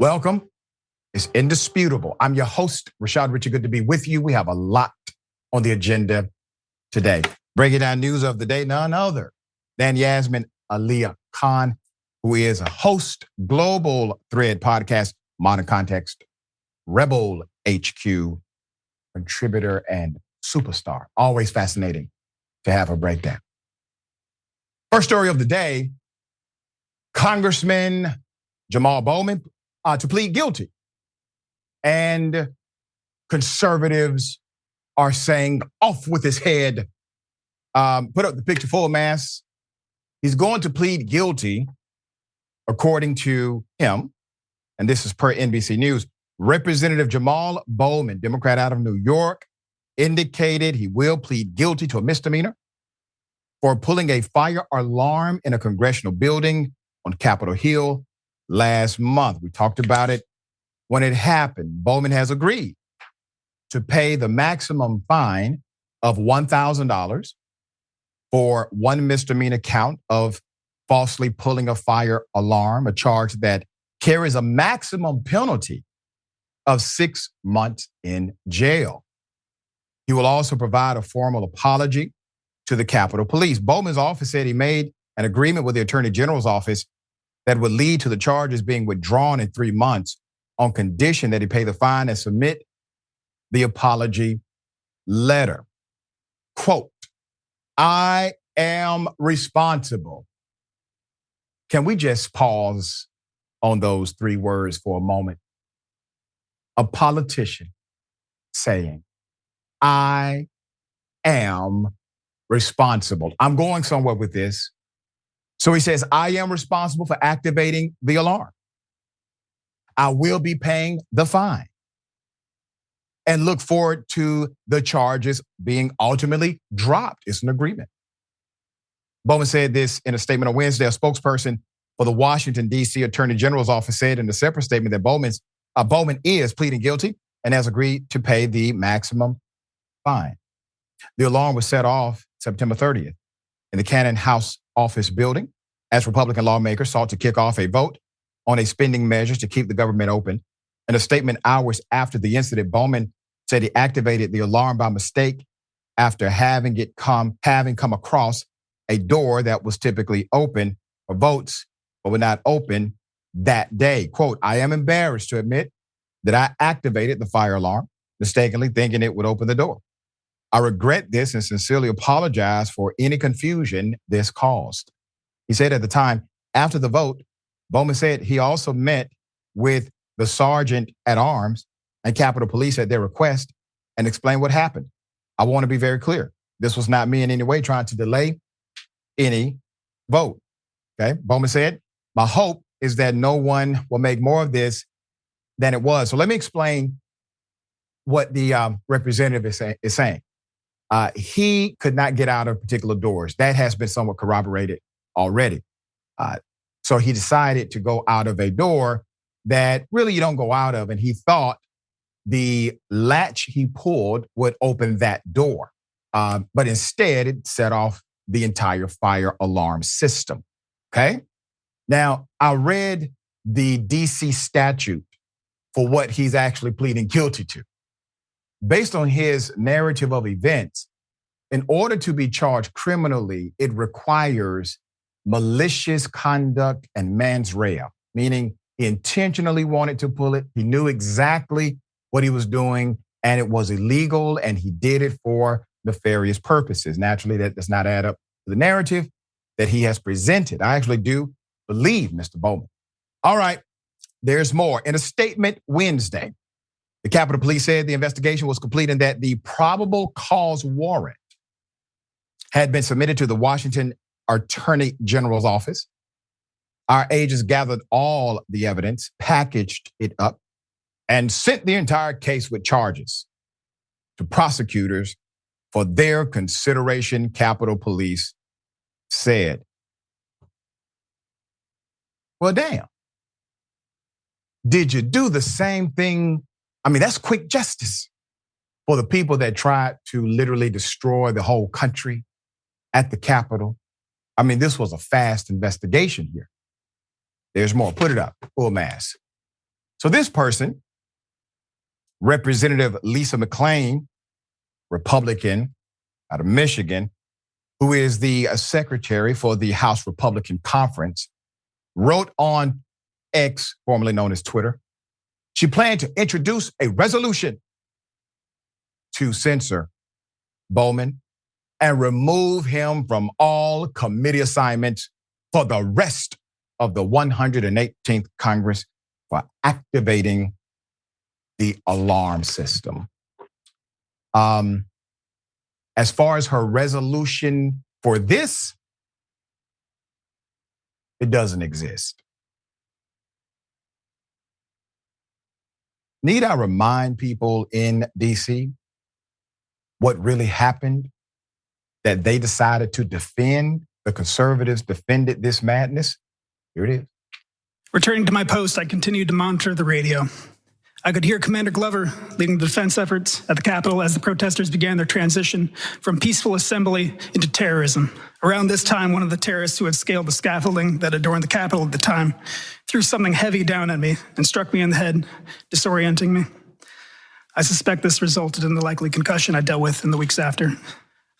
Welcome. It's indisputable. I'm your host, Rashad. Richey, good to be with you. We have a lot on the agenda today. Breaking down news of the day, none other than Yasmin Aliya Khan, who is a host, Global Thread podcast, Modern Context, Rebel HQ, contributor and superstar. Always fascinating to have her breakdown. First story of the day, Congressman Jamal Bowman to plead guilty. And conservatives are saying, off with his head. Put up the picture full mass. He's going to plead guilty, according to him, and this is per NBC News. Representative Jamal Bowman, Democrat out of New York, indicated he will plead guilty to a misdemeanor for pulling a fire alarm in a congressional building on Capitol Hill last month. We talked about it when it happened. Bowman has agreed to pay the maximum fine of $1,000 for one misdemeanor count of falsely pulling a fire alarm, a charge that carries a maximum penalty of 6 months in jail. He will also provide a formal apology to the Capitol Police. Bowman's office said he made an agreement with the Attorney General's office that would lead to the charges being withdrawn in 3 months on condition that he pay the fine and submit the apology letter. Quote, I am responsible. Can we just pause on those 3 words for a moment? A politician saying, I am responsible. I'm going somewhere with this. So he says, I am responsible for activating the alarm. I will be paying the fine and look forward to the charges being ultimately dropped. It's an agreement. Bowman said this in a statement on Wednesday. A spokesperson for the Washington, D.C. Attorney General's office said in a separate statement that Bowman is pleading guilty and has agreed to pay the maximum fine. The alarm was set off September 30th in the Cannon House office building as Republican lawmakers sought to kick off a vote on a spending measures to keep the government open. In a statement hours after the incident, Bowman said he activated the alarm by mistake after having come across a door that was typically open for votes, but would not open that day. Quote, I am embarrassed to admit that I activated the fire alarm, mistakenly thinking it would open the door. I regret this and sincerely apologize for any confusion this caused. He said at the time, after the vote, Bowman said he also met with the sergeant at arms and Capitol Police at their request and explained what happened. I want to be very clear. This was not me in any way trying to delay any vote. Okay. Bowman said, my hope is that no one will make more of this than it was. So let me explain what the representative is saying. He could not get out of particular doors. That has been somewhat corroborated already. So he decided to go out of a door that really you don't go out of. And he thought the latch he pulled would open that door. But instead, it set off the entire fire alarm system. Okay? Now, I read the DC statute for what he's actually pleading guilty to. Based on his narrative of events, in order to be charged criminally, it requires malicious conduct and mens rea, meaning he intentionally wanted to pull it. He knew exactly what he was doing and it was illegal and he did it for nefarious purposes. Naturally, that does not add up to the narrative that he has presented. I actually do believe Mr. Bowman. All right, there's more. In a statement Wednesday, the Capitol Police said the investigation was complete and that the probable cause warrant had been submitted to the Washington Attorney General's office. Our agents gathered all the evidence, packaged it up, and sent the entire case with charges to prosecutors for their consideration, Capitol Police said. Well, damn. Did you do the same thing? I mean, that's quick justice for the people that tried to literally destroy the whole country at the Capitol. I mean, this was a fast investigation here. There's more. Put it up. Full mass. So this person, Representative Lisa McClain, Republican out of Michigan, who is the secretary for the House Republican Conference, wrote on X, formerly known as Twitter, she planned to introduce a resolution to censor Bowman and remove him from all committee assignments for the rest of the 118th Congress for activating the alarm system. As far as her resolution for this, it doesn't exist. Need I remind people in DC what really happened? That they decided to defend, the conservatives defended this madness? Here it is. Returning to my post, I continued to monitor the radio. I could hear Commander Glover leading the defense efforts at the Capitol as the protesters began their transition from peaceful assembly into terrorism. Around this time, one of the terrorists who had scaled the scaffolding that adorned the Capitol at the time threw something heavy down at me and struck me in the head, disorienting me. I suspect this resulted in the likely concussion I dealt with in the weeks after.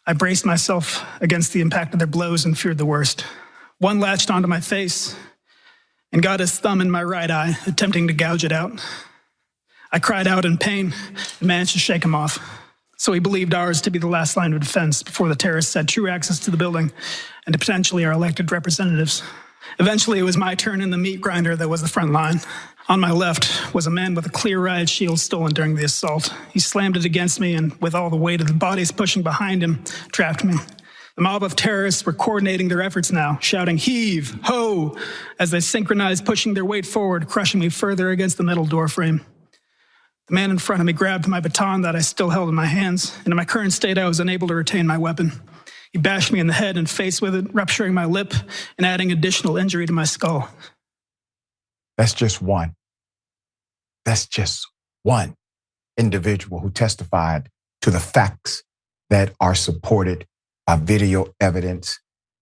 I braced myself against the impact of their blows and feared the worst. One latched onto my face and got his thumb in my right eye, attempting to gouge it out. I cried out in pain and managed to shake him off. So he believed ours to be the last line of defense before the terrorists had true access to the building and to potentially our elected representatives. Eventually, it was my turn in the meat grinder that was the front line. On my left was a man with a clear riot shield stolen during the assault. He slammed it against me and, with all the weight of the bodies pushing behind him, trapped me. The mob of terrorists were coordinating their efforts now, shouting, "Heave! Ho!" as they synchronized, pushing their weight forward, crushing me further against the metal door frame. The man in front of me grabbed my baton that I still held in my hands, and in my current state, I was unable to retain my weapon. He bashed me in the head and face with it, rupturing my lip and adding additional injury to my skull. That's just one. That's just one individual who testified to the facts that are supported by video evidence,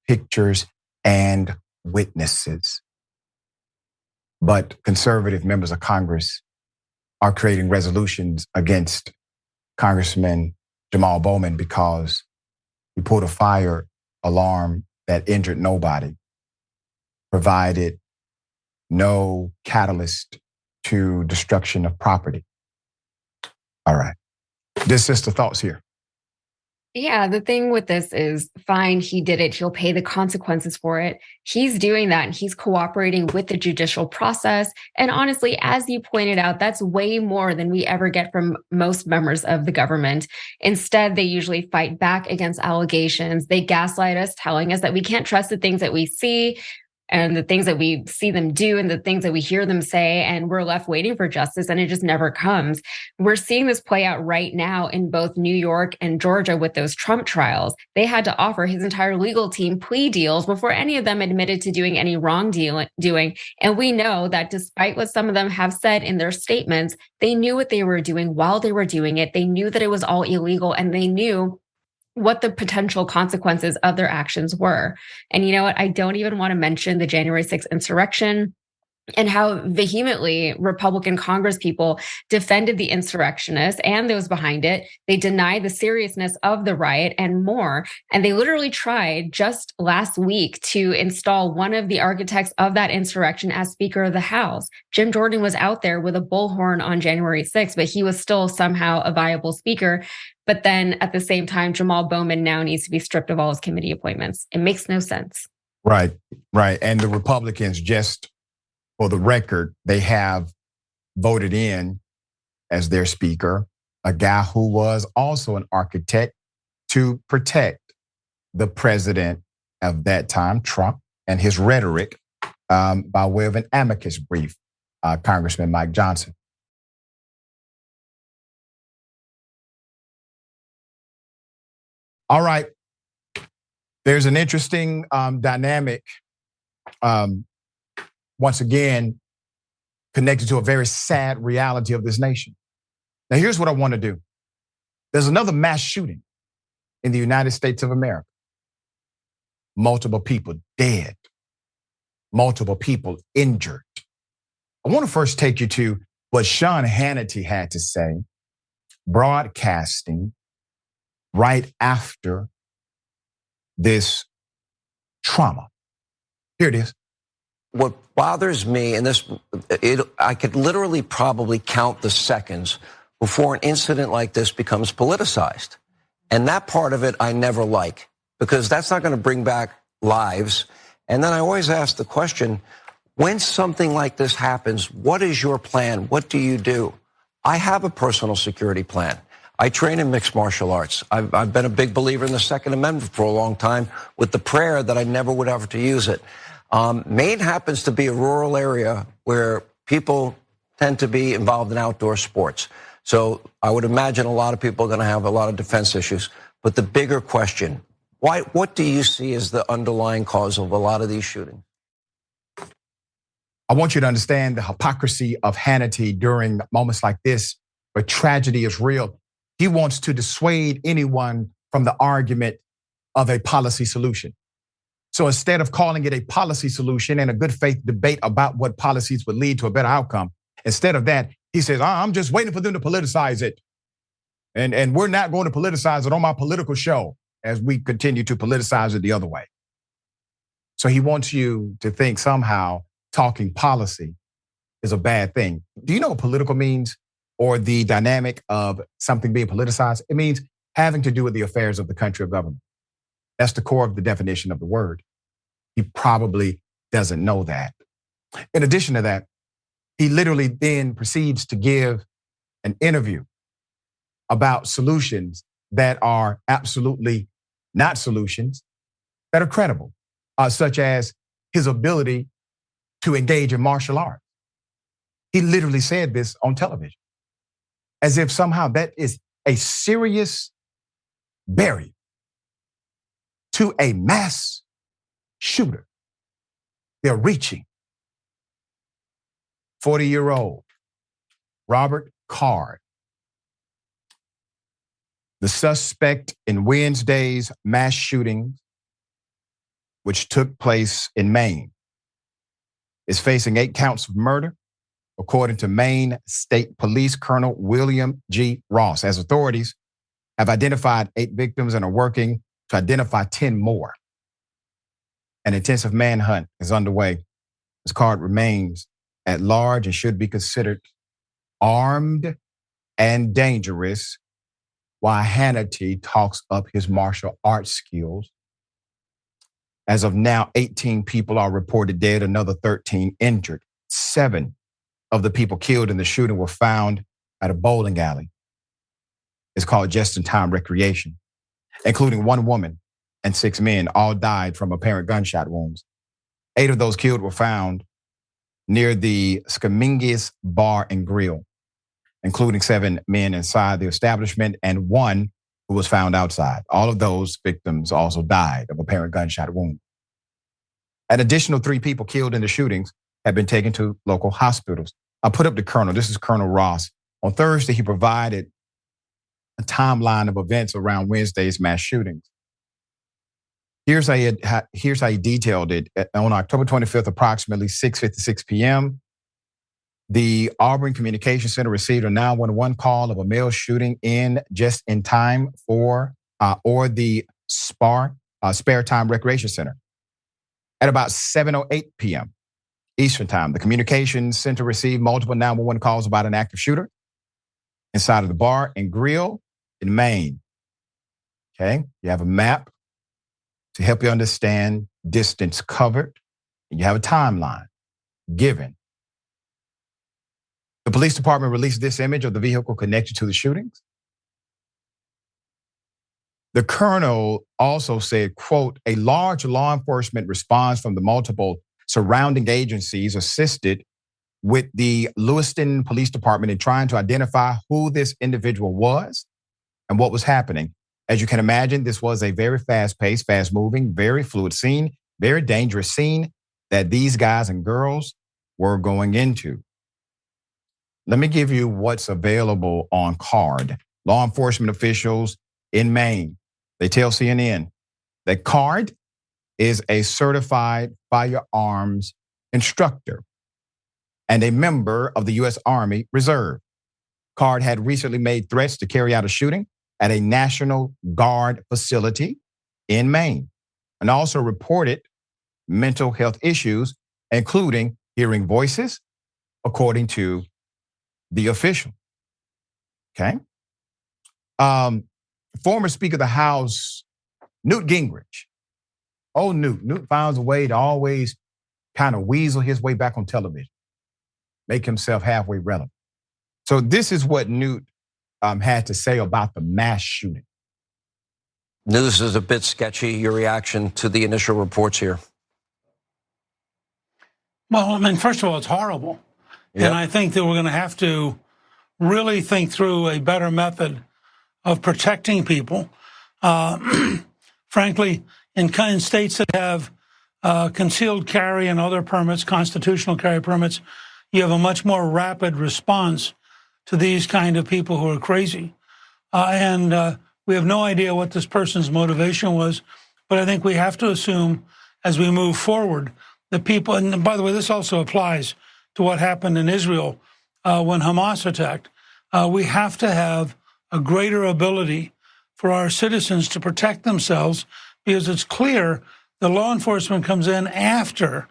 pictures, and witnesses. But conservative members of Congress are creating resolutions against Congressman Jamal Bowman because he pulled a fire alarm that injured nobody, provided no catalyst to destruction of property. All right. Dear sister, thoughts here? Yeah, the thing with this is, fine, he did it. He'll pay the consequences for it. He's doing that and he's cooperating with the judicial process. And honestly, as you pointed out, that's way more than we ever get from most members of the government. Instead, they usually fight back against allegations. They gaslight us, telling us that we can't trust the things that we see and the things that we see them do and the things that we hear them say, and we're left waiting for justice and it just never comes. We're seeing this play out right now in both New York and Georgia with those Trump trials. They had to offer his entire legal team plea deals before any of them admitted to doing any wrongdoing. And we know that despite what some of them have said in their statements, they knew what they were doing while they were doing it. They knew that it was all illegal, and they knew what the potential consequences of their actions were. And you know what? I don't even want to mention the January 6th insurrection and how vehemently Republican Congress people defended the insurrectionists and those behind it. They denied the seriousness of the riot and more. And they literally tried just last week to install one of the architects of that insurrection as Speaker of the House. Jim Jordan was out there with a bullhorn on January 6th, but he was still somehow a viable speaker. But then at the same time, Jamal Bowman now needs to be stripped of all his committee appointments. It makes no sense. Right. And the Republicans, just for the record, they have voted in as their speaker a guy who was also an architect to protect the president of that time, Trump, and his rhetoric by way of an amicus brief, Congressman Mike Johnson. All right. There's an interesting dynamic, once again, connected to a very sad reality of this nation. Now, here's what I want to do. There's another mass shooting in the United States of America. Multiple people dead, multiple people injured I want to first take you to what Sean Hannity had to say, broadcasting right after this trauma. Here it is. What bothers me, and I could literally probably count the seconds before an incident like this becomes politicized. And that part of it I never like, because that's not going to bring back lives. And then I always ask the question, when something like this happens, what is your plan? What do you do? I have a personal security plan. I train in mixed martial arts. I've been a big believer in the Second Amendment for a long time, with the prayer that I never would have to use it. Maine happens to be a rural area where people tend to be involved in outdoor sports. So I would imagine a lot of people are going to have a lot of defense issues. But the bigger question, what do you see as the underlying cause of a lot of these shootings? I want you to understand the hypocrisy of Hannity during moments like this, where tragedy is real. He wants to dissuade anyone from the argument of a policy solution. So instead of calling it a policy solution and a good faith debate about what policies would lead to a better outcome, instead of that, he says, I'm just waiting for them to politicize it. And we're not going to politicize it on my political show as we continue to politicize it the other way. So he wants you to think somehow talking policy is a bad thing. Do you know what political means, or the dynamic of something being politicized? It means having to do with the affairs of the country or government. That's the core of the definition of the word. He probably doesn't know that. In addition to that, he literally then proceeds to give an interview about solutions that are absolutely not solutions, that are credible, such as his ability to engage in martial arts. He literally said this on television, as if somehow that is a serious barrier to a mass shooter. They're reaching. 40-year-old Robert Card, the suspect in Wednesday's mass shooting, which took place in Maine, is facing 8 counts of murder, according to Maine State Police Colonel William G. Ross, as authorities have identified 8 victims and are working to identify 10 more. An intensive manhunt is underway as Card remains at large and should be considered armed and dangerous, while Hannity talks up his martial arts skills. As of now, 18 people are reported dead, another 13 injured. 7 of the people killed in the shooting were found at a bowling alley. It's called just-in-time recreation, including 1 woman and 6 men, all died from apparent gunshot wounds. 8 of those killed were found near the Scamingus Bar and Grill, including 7 men inside the establishment and 1 who was found outside. All of those victims also died of apparent gunshot wounds. An additional 3 people killed in the shootings have been taken to local hospitals. I'll put up the colonel. This is Colonel Ross. On Thursday, he provided a timeline of events around Wednesday's mass shootings. Here's how he detailed it. On October 25th, approximately 6:56 p.m., the Auburn Communication Center received a 911 call of a male shooting just in time for the Spare Time Recreation Center. At about 7:08 p.m. Eastern Time, the Communications Center received multiple 911 calls about an active shooter inside of the bar and grill in Maine. Okay, you have a map to help you understand distance covered, and you have a timeline given. The police department released this image of the vehicle connected to the shootings. The colonel also said, quote, a large law enforcement response from the multiple surrounding agencies assisted with the Lewiston Police Department in trying to identify who this individual was and what was happening. As you can imagine, this was a very fast-paced, fast-moving, very fluid scene, very dangerous scene that these guys and girls were going into. Let me give you what's available on Card. Law enforcement officials in Maine, they tell CNN that Card is a certified firearms instructor. and a member of the U.S. Army Reserve. Card had recently made threats to carry out a shooting at a National Guard facility in Maine, and also reported mental health issues, including hearing voices, according to the official. Okay. Former Speaker of the House, Newt Gingrich. Oh, Newt finds a way to always kind of weasel his way back on television, make himself halfway relevant. So this is what Newt had to say about the mass shooting. News is a bit sketchy. Your reaction to the initial reports here? Well, I mean, first of all, it's horrible. Yep. And I think that we're going to have to really think through a better method of protecting people. Frankly, in states that have concealed carry and other permits, constitutional carry permits, you have a much more rapid response to these kind of people who are crazy. And we have no idea what this person's motivation was, but I think we have to assume as we move forward that people, and by the way, this also applies to what happened in Israel when Hamas attacked. We have to have a greater ability for our citizens to protect themselves, because it's clear the law enforcement comes in after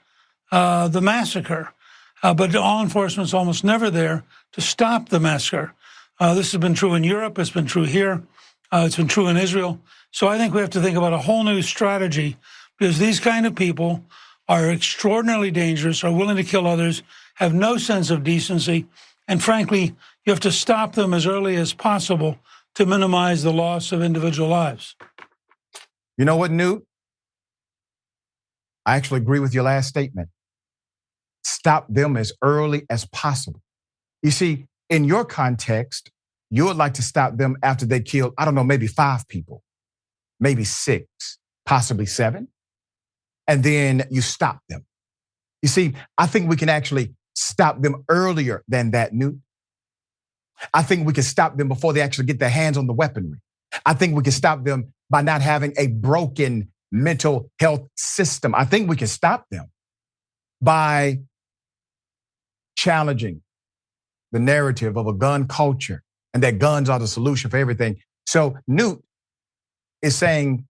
the massacre, but law enforcement's almost never there to stop the massacre. This has been true in Europe, it's been true here, it's been true in Israel. So I think we have to think about a whole new strategy, because these kind of people are extraordinarily dangerous, are willing to kill others, have no sense of decency, and frankly, you have to stop them as early as possible to minimize the loss of individual lives. You know what, Newt? I actually agree with your last statement. Stop them as early as possible. You see, in your context, you would like to stop them after they kill, I don't know, maybe 5 people, maybe 6, possibly 7. And then you stop them. You see, I think we can actually stop them earlier than that, Newt. I think we can stop them before they actually get their hands on the weaponry. I think we can stop them by not having a broken mental health system. I think we can stop them by challenging the narrative of a gun culture and that guns are the solution for everything. So Newt is saying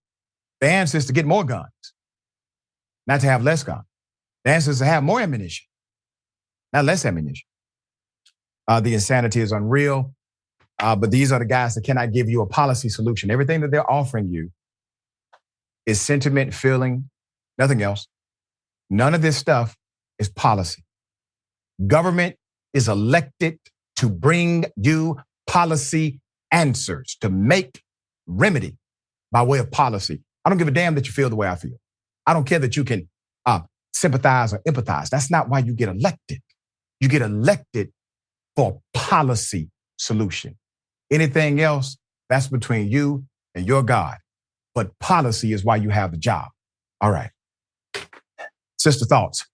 the answer is to get more guns, not to have less guns. The answer is to have more ammunition, not less ammunition. The insanity is unreal, but these are the guys that cannot give you a policy solution. Everything that they're offering you is sentiment, feeling, nothing else. None of this stuff is policy. Government is elected to bring you policy answers, to make remedy by way of policy. I don't give a damn that you feel the way I feel. I don't care that you can sympathize or empathize. That's not why you get elected. You get elected for policy solution. Anything else, that's between you and your God. But policy is why you have the job. All right. Sister, thoughts?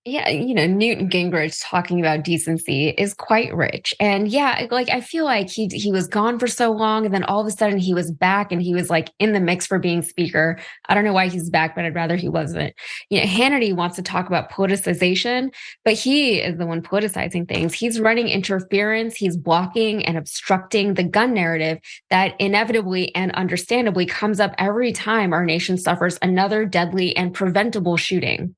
Yeah, Newt Gingrich talking about decency is quite rich. And yeah, like I feel like he was gone for so long, and then all of a sudden he was back and he was like in the mix for being speaker. I don't know why he's back, but I'd rather he wasn't. Hannity wants to talk about politicization, but he is the one politicizing things. He's running interference. He's blocking and obstructing the gun narrative that inevitably and understandably comes up every time our nation suffers another deadly and preventable shooting.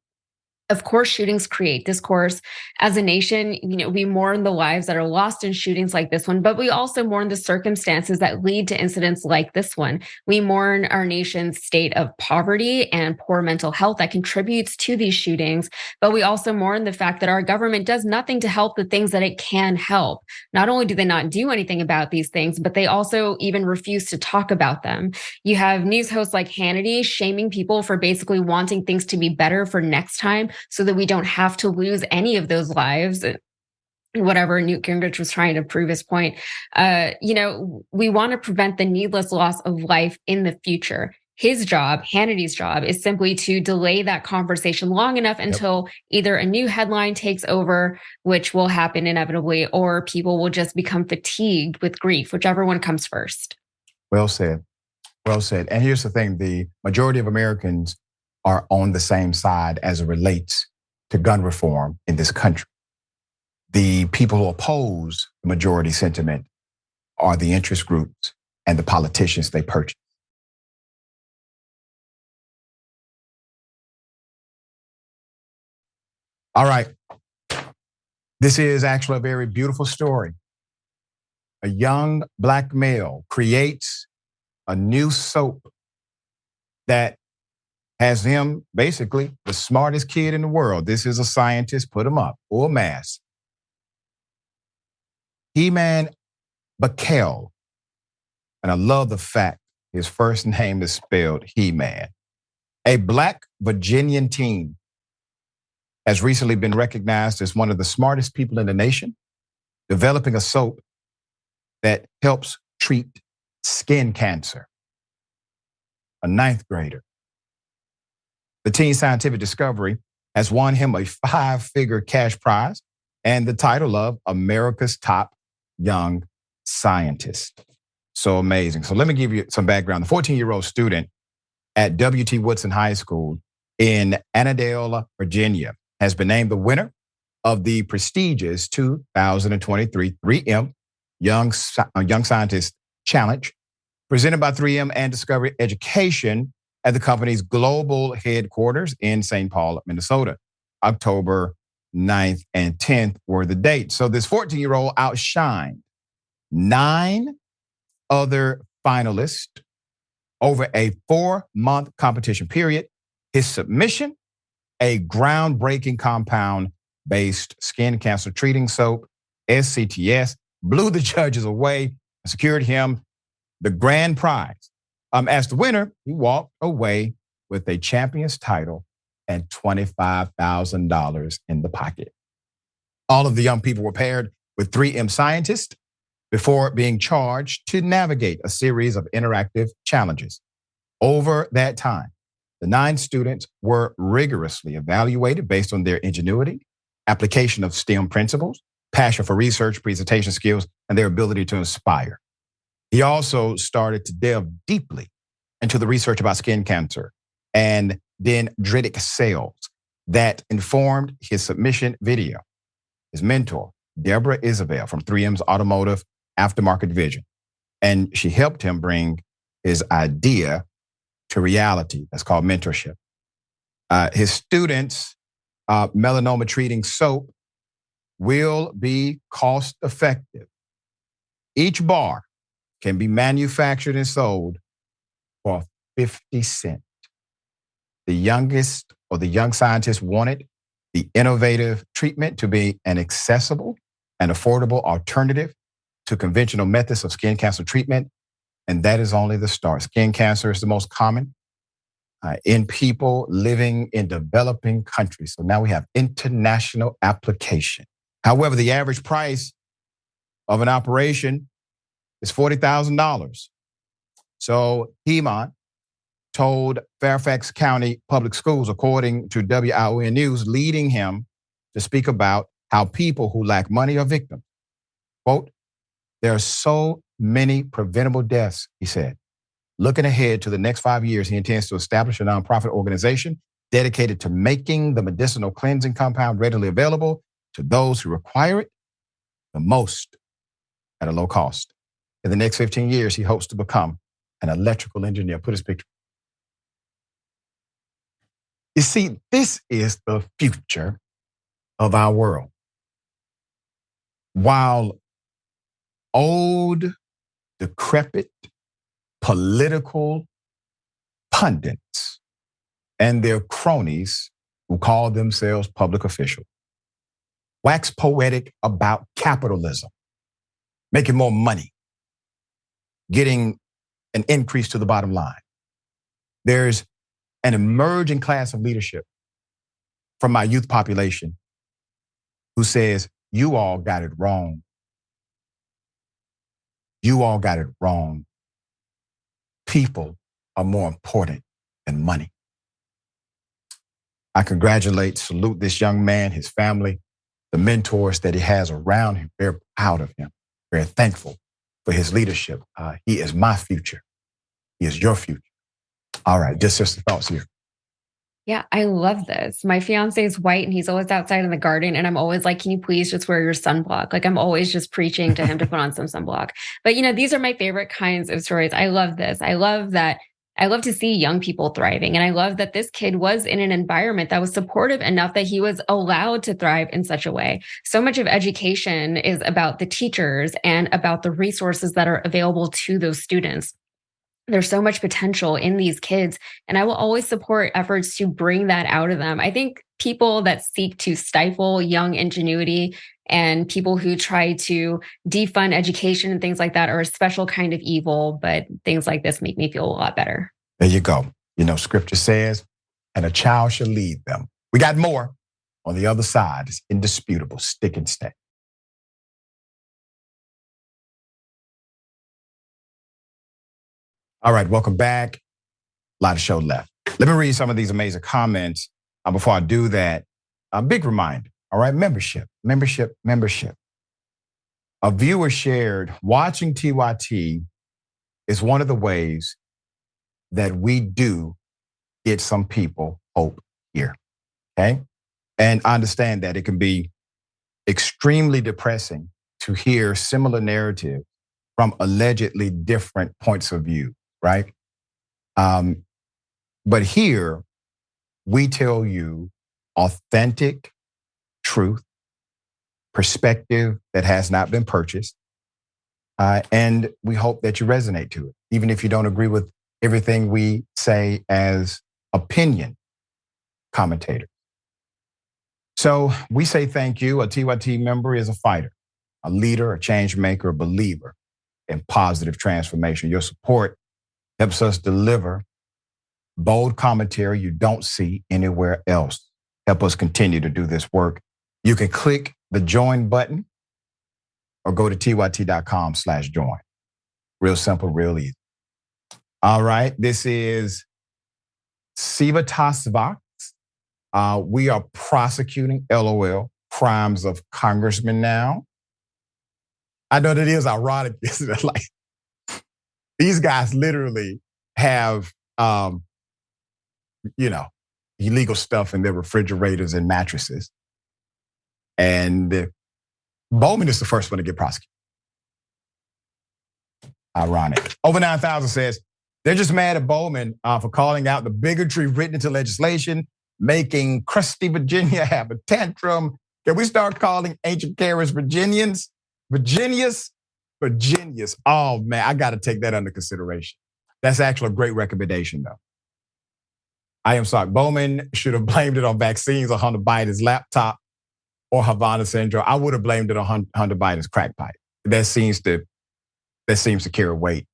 Of course, shootings create discourse. As a nation, we mourn the lives that are lost in shootings like this one, but we also mourn the circumstances that lead to incidents like this one. We mourn our nation's state of poverty and poor mental health that contributes to these shootings, but we also mourn the fact that our government does nothing to help the things that it can help. Not only do they not do anything about these things, but they also even refuse to talk about them. You have news hosts like Hannity shaming people for basically wanting things to be better for next time, so that we don't have to lose any of those lives. Whatever Newt Gingrich was trying to prove his point. We want to prevent the needless loss of life in the future. His job, Hannity's job, is simply to delay that conversation long enough until either a new headline takes over, which will happen inevitably, or people will just become fatigued with grief, whichever one comes first. Well said. Well said. And here's the thing, the majority of Americans are on the same side as it relates to gun reform in this country. The people who oppose the majority sentiment are the interest groups and the politicians they purchase. All right. This is actually a very beautiful story. A young black male creates a new soap that has him basically the smartest kid in the world. This is a scientist, put him up, or a mask. He-Man Bakel. And I love the fact his first name is spelled He-Man. A black Virginian teen has recently been recognized as one of the smartest people in the nation, developing a soap that helps treat skin cancer. A ninth grader. The teen scientific discovery has won him a 5-figure cash prize and the title of America's Top Young Scientist. So amazing. So let me give you some background. The 14-year-old student at W.T. Woodson High School in Annandale, Virginia, has been named the winner of the prestigious 2023 3M Young Scientist Challenge, presented by 3M and Discovery Education at the company's global headquarters in St. Paul, Minnesota. October 9th and 10th were the dates. So this 14-year-old outshined 9 other finalists over a 4-month competition period. His submission, a groundbreaking compound-based skin cancer treating soap, SCTS, blew the judges away and secured him the grand prize. As the winner, he walked away with a champion's title and $25,000 in the pocket. All of the young people were paired with 3M scientists before being charged to navigate a series of interactive challenges. Over that time, the 9 students were rigorously evaluated based on their ingenuity, application of STEM principles, passion for research, presentation skills, and their ability to inspire. He also started to delve deeply into the research about skin cancer and dendritic cells that informed his submission video. His mentor, Deborah Isabel from 3M's Automotive Aftermarket Division, and she helped him bring his idea to reality. That's called mentorship. His students' melanoma treating soap will be cost effective. Each bar can be manufactured and sold for 50 cents. The youngest or the young scientist wanted the innovative treatment to be an accessible and affordable alternative to conventional methods of skin cancer treatment. And that is only the start. Skin cancer is the most common in people living in developing countries. So now we have international application. However, the average price of an operation is $40,000. So Heman told Fairfax County Public Schools, according to WION News, leading him to speak about how people who lack money are victims. Quote, there are so many preventable deaths, he said. Looking ahead to the next 5 years, he intends to establish a nonprofit organization dedicated to making the medicinal cleansing compound readily available to those who require it the most at a low cost. In the next 15 years, he hopes to become an electrical engineer. Put his picture. You see, this is the future of our world. While old, decrepit, political pundits and their cronies who call themselves public officials wax poetic about capitalism, making more money, getting an increase to the bottom line. There's an emerging class of leadership from my youth population who says, you all got it wrong. You all got it wrong. People are more important than money. I congratulate, salute this young man, his family, the mentors that he has around him. Very proud of him. Very thankful for his leadership. He is my future. He is your future. All right, just the thoughts here. Yeah, I love this. My fiance is white and he's always outside in the garden. And I'm always like, can you please just wear your sunblock? Like I'm always just preaching to him to put on some sunblock. But these are my favorite kinds of stories. I love this. I love that. I love to see young people thriving. And I love that this kid was in an environment that was supportive enough that he was allowed to thrive in such a way. So much of education is about the teachers and about the resources that are available to those students. There's so much potential in these kids, and I will always support efforts to bring that out of them. I think people that seek to stifle young ingenuity and people who try to defund education and things like that are a special kind of evil, but things like this make me feel a lot better. There you go. Scripture says, and a child shall lead them. We got more on the other side. It's indisputable. Stick and stay. All right, welcome back. A lot of show left. Let me read some of these amazing comments. Before I do that, a big reminder, all right, membership. A viewer shared, watching TYT is one of the ways that we do get some people hope here, okay? And I understand that it can be extremely depressing to hear similar narrative from allegedly different points of view, right? But here, we tell you authentic truth, perspective that has not been purchased, and we hope that you resonate to it, even if you don't agree with everything we say as opinion commentators. So we say thank you. A TYT member is a fighter, a leader, a change maker, a believer in positive transformation. Your support helps us deliver bold commentary you don't see anywhere else. Help us continue to do this work. You can click the join button or go to tyt.com/join. Real simple, real easy. All right, this is Siva Tasvax. We are prosecuting, LOL, crimes of congressmen now. I know that is ironic. Like, these guys literally have, illegal stuff in their refrigerators and mattresses. And Bowman is the first one to get prosecuted. Ironic. Over 9,000 says, they're just mad at Bowman for calling out the bigotry written into legislation, making crusty Virginia have a tantrum. Can we start calling ancient carriers Virginians? Virginias? Oh, man, I got to take that under consideration. That's actually a great recommendation, though. I am sorry. Bowman should have blamed it on vaccines or Hunter Biden's laptop or Havana syndrome. I would have blamed it on Hunter Biden's crack pipe. That seems to carry weight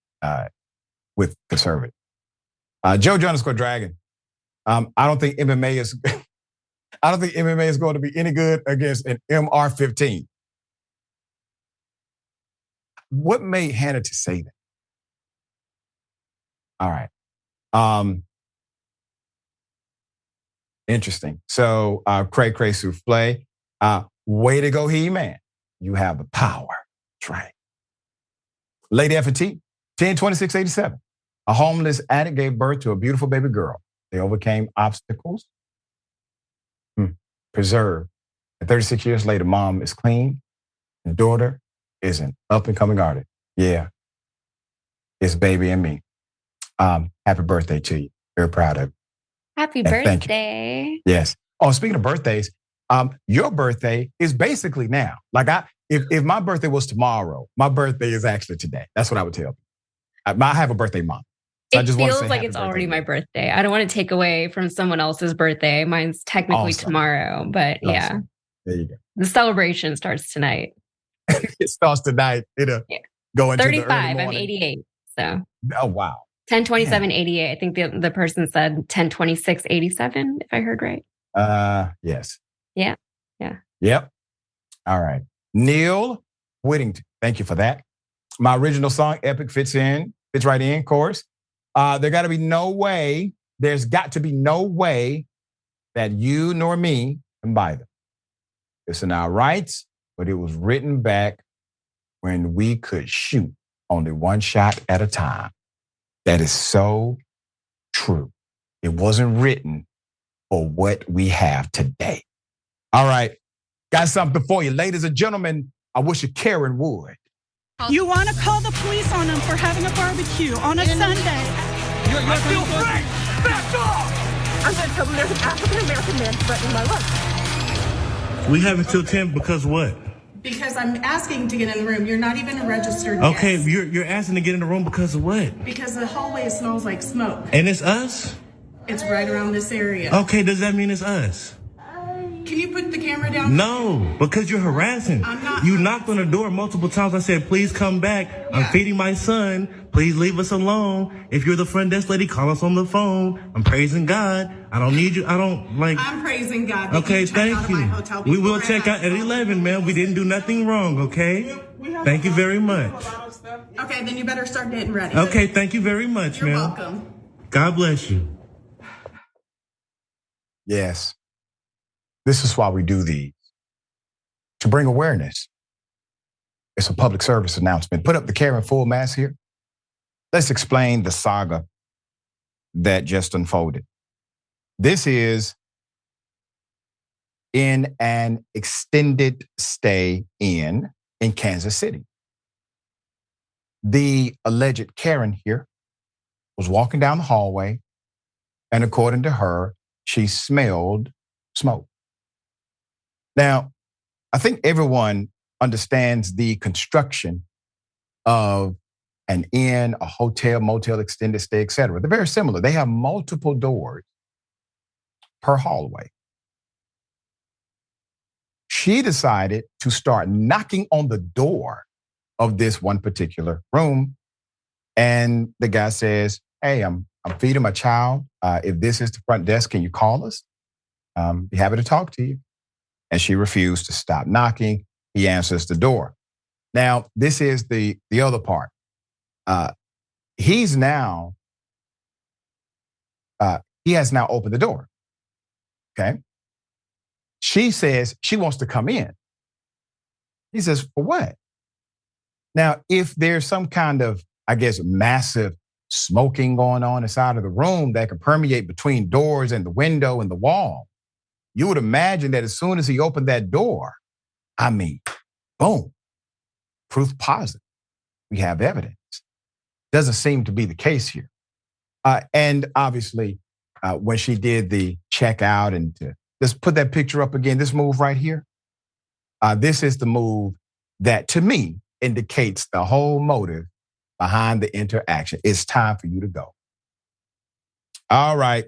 with conservatives. Joe_Dragon. I don't think MMA is going to be any good against an MR-15. What made Hannity say that? All right. Interesting. So, Cray Souffle, way to go, He-Man. You have the power. That's right. Lady F&T, 10/26/87. A homeless addict gave birth to a beautiful baby girl. They overcame obstacles. Preserved. And 36 years later, mom is clean. And daughter is an up-and-coming artist. Yeah. It's baby and me. Happy birthday to you. Very proud of you. Happy birthday. Yes. Oh, speaking of birthdays, your birthday is basically now. Like if my birthday was tomorrow, my birthday is actually today. That's what I would tell you. I have a birthday month. So it feels like it's already my birthday. I don't want to take away from someone else's birthday. Mine's technically tomorrow, but yeah. There you go. The celebration starts tonight. It starts tonight. It'll go into 35. the early morning. I'm 88. So. Oh, wow. 10/27/88. I think the person said 10/26/87, if I heard right. Yes. Yeah. Yep. All right. Neil Whittington. Thank you for that. My original song, Epic, fits right in, chorus. There's got to be no way that you nor me can buy them. It's in our rights, but it was written back when we could shoot only one shot at a time. That is so true. It wasn't written for what we have today. All right, got something for you. Ladies and gentlemen, I wish a Karen would. You want to call the police on them for having a barbecue on a Sunday. You're still free! Back off! I'm going to tell them there's an African-American man threatening my life. We have until 10 because what? Because I'm asking to get in the room. You're not even a registered Okay, guest. you're asking to get in the room because of what? Because the hallway smells like smoke. And it's us? It's right around this area. Okay, does that mean it's us? Can you put the camera down? No, because you're harassing. I'm not. You knocked on the door multiple times. I said, please come back. I'm feeding my son. Please leave us alone. If you're the front desk lady, call us on the phone. I'm praising God. I don't need you. I don't like. I'm praising God. Okay, thank you. We will check out at 11, ma'am. We didn't do nothing wrong, okay? Thank you very much. Okay, then you better start getting ready. Okay, thank you very much, You're ma'am. welcome. God bless you. Yes. This is why we do these. To bring awareness. It's a public service announcement. Put up the Karen full mask here. Let's explain the saga that just unfolded. This is in an extended stay in Kansas City. The alleged Karen here was walking down the hallway, and according to her, she smelled smoke. Now, I think everyone understands the construction of an inn, a hotel, motel, extended stay, et cetera. They're very similar. They have multiple doors per hallway. She decided to start knocking on the door of this one particular room. And the guy says, hey, I'm feeding my child. If this is the front desk, can you call us? Be happy to talk to you. And she refused to stop knocking. He answers the door. Now, this is the other part. He has now opened the door. Okay. She says she wants to come in. He says, for what? Now, if there's some kind of, I guess, massive smoking going on inside of the room that could permeate between doors and the window and the wall, you would imagine that as soon as he opened that door, I mean, boom, proof positive. We have evidence. Doesn't seem to be the case here. And obviously, when she did the checkout and let's put that picture up again, this move right here, this is the move that to me indicates the whole motive behind the interaction. It's time for you to go. All right.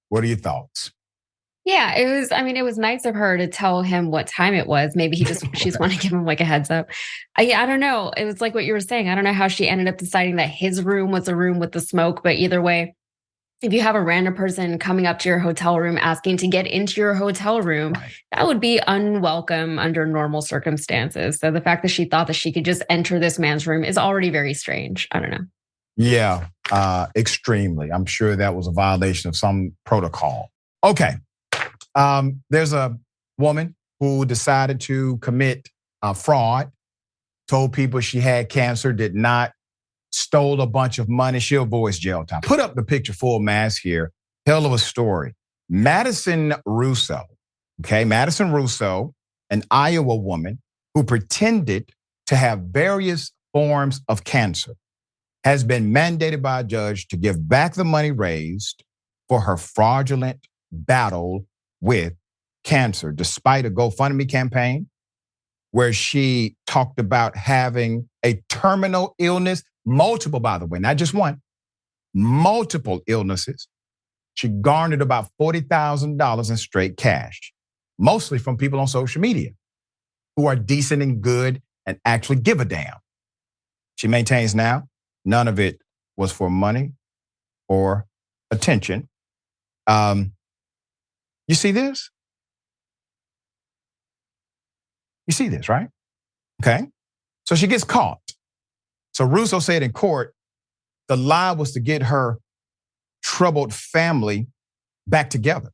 What are your thoughts? Yeah, it was nice of her to tell him what time it was. Maybe she just wanted to give him like a heads up. I don't know. It was like what you were saying. I don't know how she ended up deciding that his room was a room with the smoke, but either way, if you have a random person coming up to your hotel room asking to get into your hotel room, that would be unwelcome under normal circumstances. So the fact that she thought that she could just enter this man's room is already very strange. I don't know. Yeah, extremely. I'm sure that was a violation of some protocol. Okay. There's a woman who decided to commit fraud, told people she had cancer, did not, stole a bunch of money. She avoids jail time. Put up the picture full mask here. Hell of a story. Madison Russo, Madison Russo, an Iowa woman who pretended to have various forms of cancer, has been mandated by a judge to give back the money raised for her fraudulent battle with cancer, despite a GoFundMe campaign where she talked about having a terminal illness, multiple, by the way, not just one, multiple illnesses. She garnered about $40,000 in straight cash, mostly from people on social media who are decent and good and actually give a damn. She maintains now none of it was for money or attention. You see this? You see this, right? Okay. So she gets caught. So Russo said in court, the lie was to get her troubled family back together.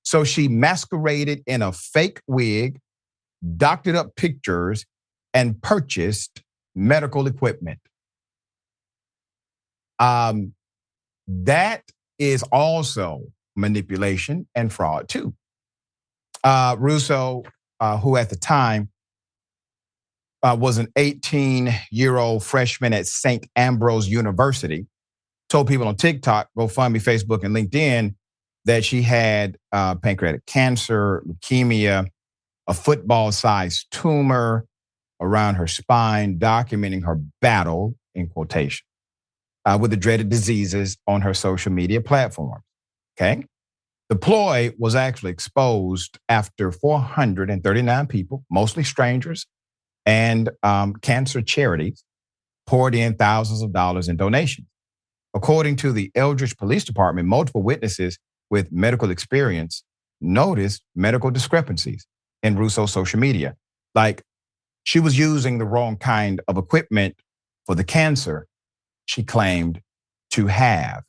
So she masqueraded in a fake wig, doctored up pictures, and purchased medical equipment. That is also manipulation and fraud too. Russo, who at the time was an 18-year-old freshman at St. Ambrose University, told people on TikTok, GoFundMe, Facebook, and LinkedIn that she had pancreatic cancer, leukemia, a football-sized tumor around her spine, documenting her battle, in quotation, with the dreaded diseases on her social media platform. Okay? The ploy was actually exposed after 439 people, mostly strangers, and cancer charities poured in thousands of dollars in donations. According to the Eldridge Police Department, multiple witnesses with medical experience noticed medical discrepancies in Russo's social media. Like, she was using the wrong kind of equipment for the cancer she claimed to have.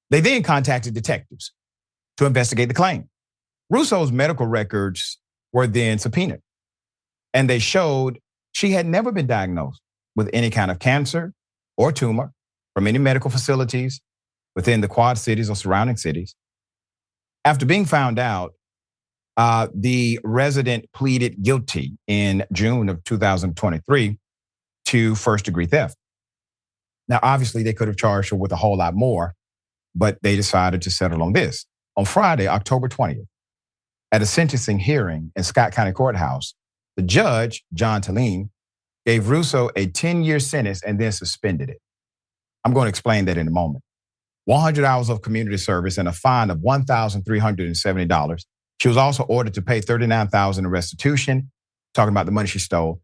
They then contacted detectives to investigate the claim. Russo's medical records were then subpoenaed, and they showed she had never been diagnosed with any kind of cancer or tumor from any medical facilities within the Quad Cities or surrounding cities. After being found out, the resident pleaded guilty in June of 2023 to first-degree theft. Now, obviously, they could have charged her with a whole lot more, but they decided to settle on this. On Friday, October 20th, at a sentencing hearing in Scott County Courthouse, the judge, John Talene, gave Russo a 10-year sentence and then suspended it. I'm going to explain that in a moment. 100 hours of community service and a fine of $1,370. She was also ordered to pay $39,000 in restitution, talking about the money she stole.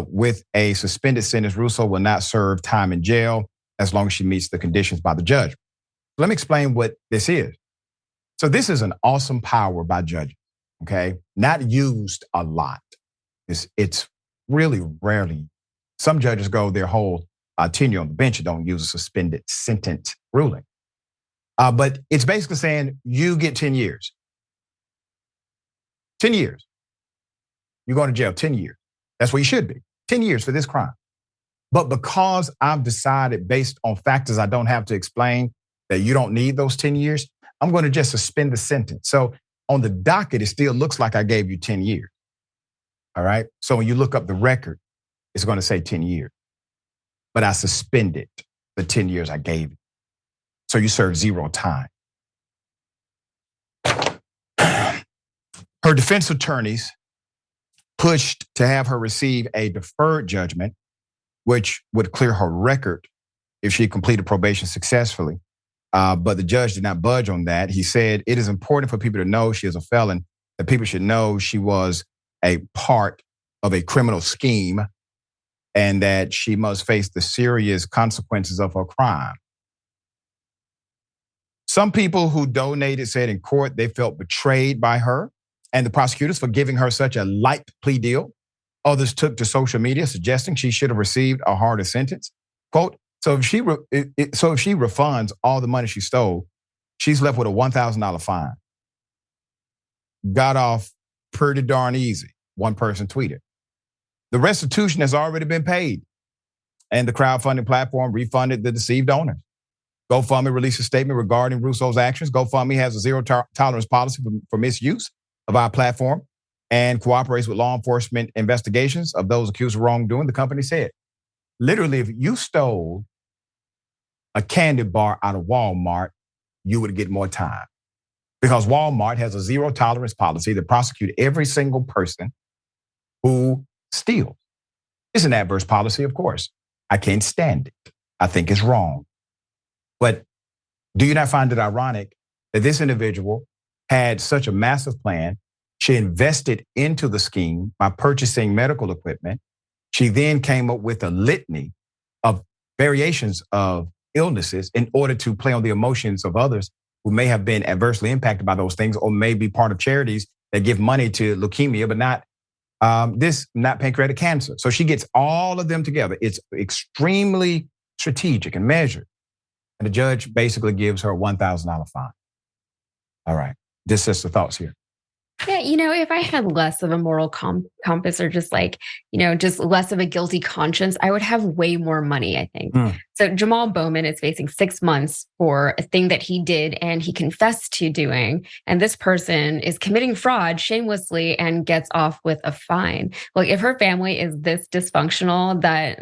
With a suspended sentence, Russo will not serve time in jail as long as she meets the conditions by the judge. Let me explain what this is. So this is an awesome power by judges, okay? Not used a lot. It's really rarely. Some judges go their whole tenure on the bench and don't use a suspended sentence ruling. But it's basically saying you get 10 years. 10 years. You're going to jail 10 years. That's where you should be. 10 years for this crime. But because I've decided based on factors I don't have to explain that you don't need those 10 years, I'm going to just suspend the sentence. So on the docket, it still looks like I gave you 10 years. All right. So when you look up the record, it's going to say 10 years. But I suspended the 10 years I gave you. So you serve 0 time. Her defense attorneys pushed to have her receive a deferred judgment, which would clear her record if she completed probation successfully. But the judge did not budge on that. He said, it is important for people to know she is a felon, that people should know she was a part of a criminal scheme and that she must face the serious consequences of her crime. Some people who donated said in court they felt betrayed by her and the prosecutors for giving her such a light plea deal. Others took to social media suggesting she should have received a harder sentence. Quote, so if she refunds all the money she stole, she's left with a $1,000 fine. Got off pretty darn easy, one person tweeted. The restitution has already been paid, and the crowdfunding platform refunded the deceived owners. GoFundMe released a statement regarding Russo's actions. GoFundMe has a zero tolerance policy for misuse of our platform and cooperates with law enforcement investigations of those accused of wrongdoing, the company said. Literally, if you stole a candy bar out of Walmart, you would get more time. Because Walmart has a zero tolerance policy that prosecutes every single person who steals. It's an adverse policy, of course. I can't stand it. I think it's wrong. But do you not find it ironic that this individual had such a massive plan? She invested into the scheme by purchasing medical equipment. She then came up with a litany of variations of illnesses in order to play on the emotions of others who may have been adversely impacted by those things or may be part of charities that give money to leukemia, but not pancreatic cancer. So she gets all of them together. It's extremely strategic and measured. And the judge basically gives her a $1,000 fine. All right, just the thoughts here. Yeah, if I had less of a moral compass or just just less of a guilty conscience, I would have way more money, I think. So Jamal Bowman is facing 6 months for a thing that he did and he confessed to doing. And this person is committing fraud shamelessly and gets off with a fine. Like, if her family is this dysfunctional, that,